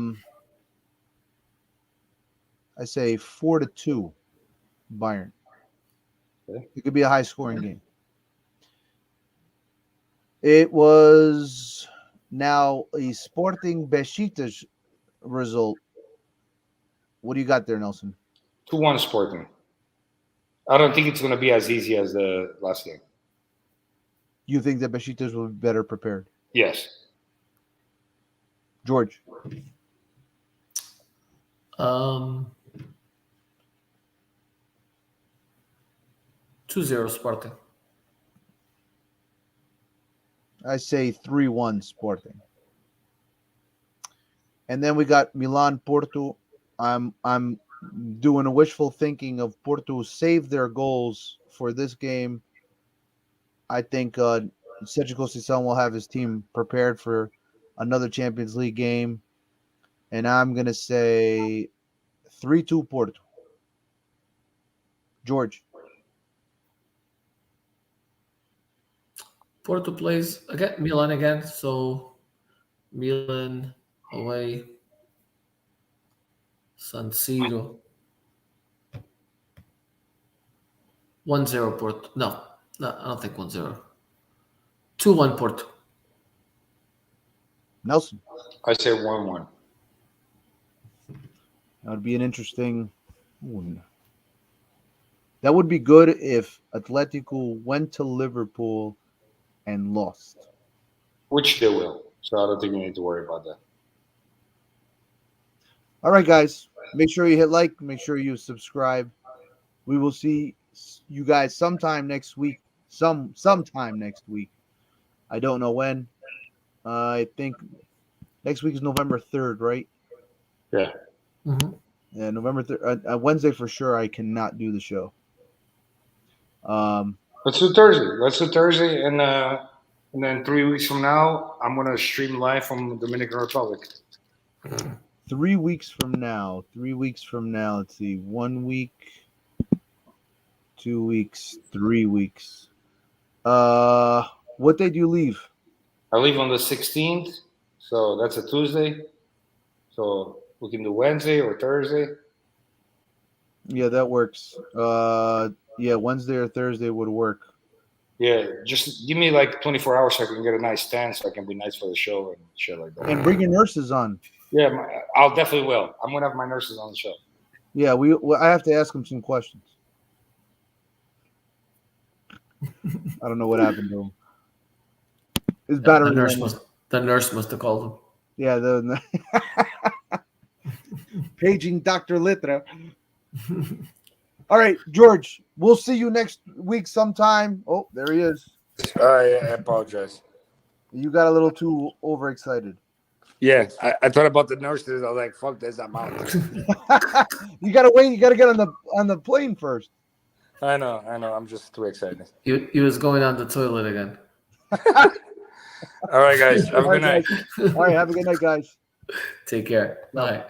say 4-2 Bayern. Okay. It could be a high scoring game. It was now a Sporting Besiktas result. What do you got there, Nelson? 2-1 Sporting. I don't think it's going to be as easy as the last game. You think that Besiktas will be better prepared? Yes. George. Um, 2-0 Sporting. I say 3-1 Sporting. And then we got Milan Porto. I'm doing a wishful thinking of Porto save their goals for this game. I think Sergio Conceição will have his team prepared for another Champions League game. And I'm going to say 3-2 Porto. George. Porto plays again Milan again, so Milan away. San Siro. 1-0 Porto. No, I don't think 1-0. 2-1 Porto. Nelson. I say 1-1. That would be an interesting. That would be good if Atletico went to Liverpool and lost. Which they will. So I don't think you need to worry about that. All right, guys. Make sure you hit like. Make sure you subscribe. We will see you guys sometime next week. Sometime next week. I don't know when. I think next week is November 3rd, right? Yeah. Mm-hmm. Yeah, November 3rd. Wednesday for sure. I cannot do the show. Let's do Thursday, and then 3 weeks from now, I'm gonna stream live from the Dominican Republic. 3 weeks from now. Let's see. 1 week, 2 weeks, 3 weeks. What day do you leave? I leave on the 16th, so that's a Tuesday. So we can do Wednesday or Thursday. Yeah, that works. Yeah, Wednesday or Thursday would work. Yeah, just give me like 24 hours so I can get a nice stand, so I can be nice for the show and shit like that. And bring your nurses on. Yeah, I'll definitely will. I'm gonna have my nurses on the show. Yeah, I have to ask them some questions. I don't know what happened to him. His battery. The nurse must have called him. Yeah, the paging Dr. Litra. All right, George, we'll see you next week sometime. Oh, there he is. I apologize. You got a little too overexcited. Yeah, I thought about the nurses. I was like, fuck this, I'm out. You gotta wait. You gotta get on the plane first. I know. I'm just too excited. He was going on the toilet again. All right, guys. Have a good night. All right, have a good night, guys. Take care. Bye.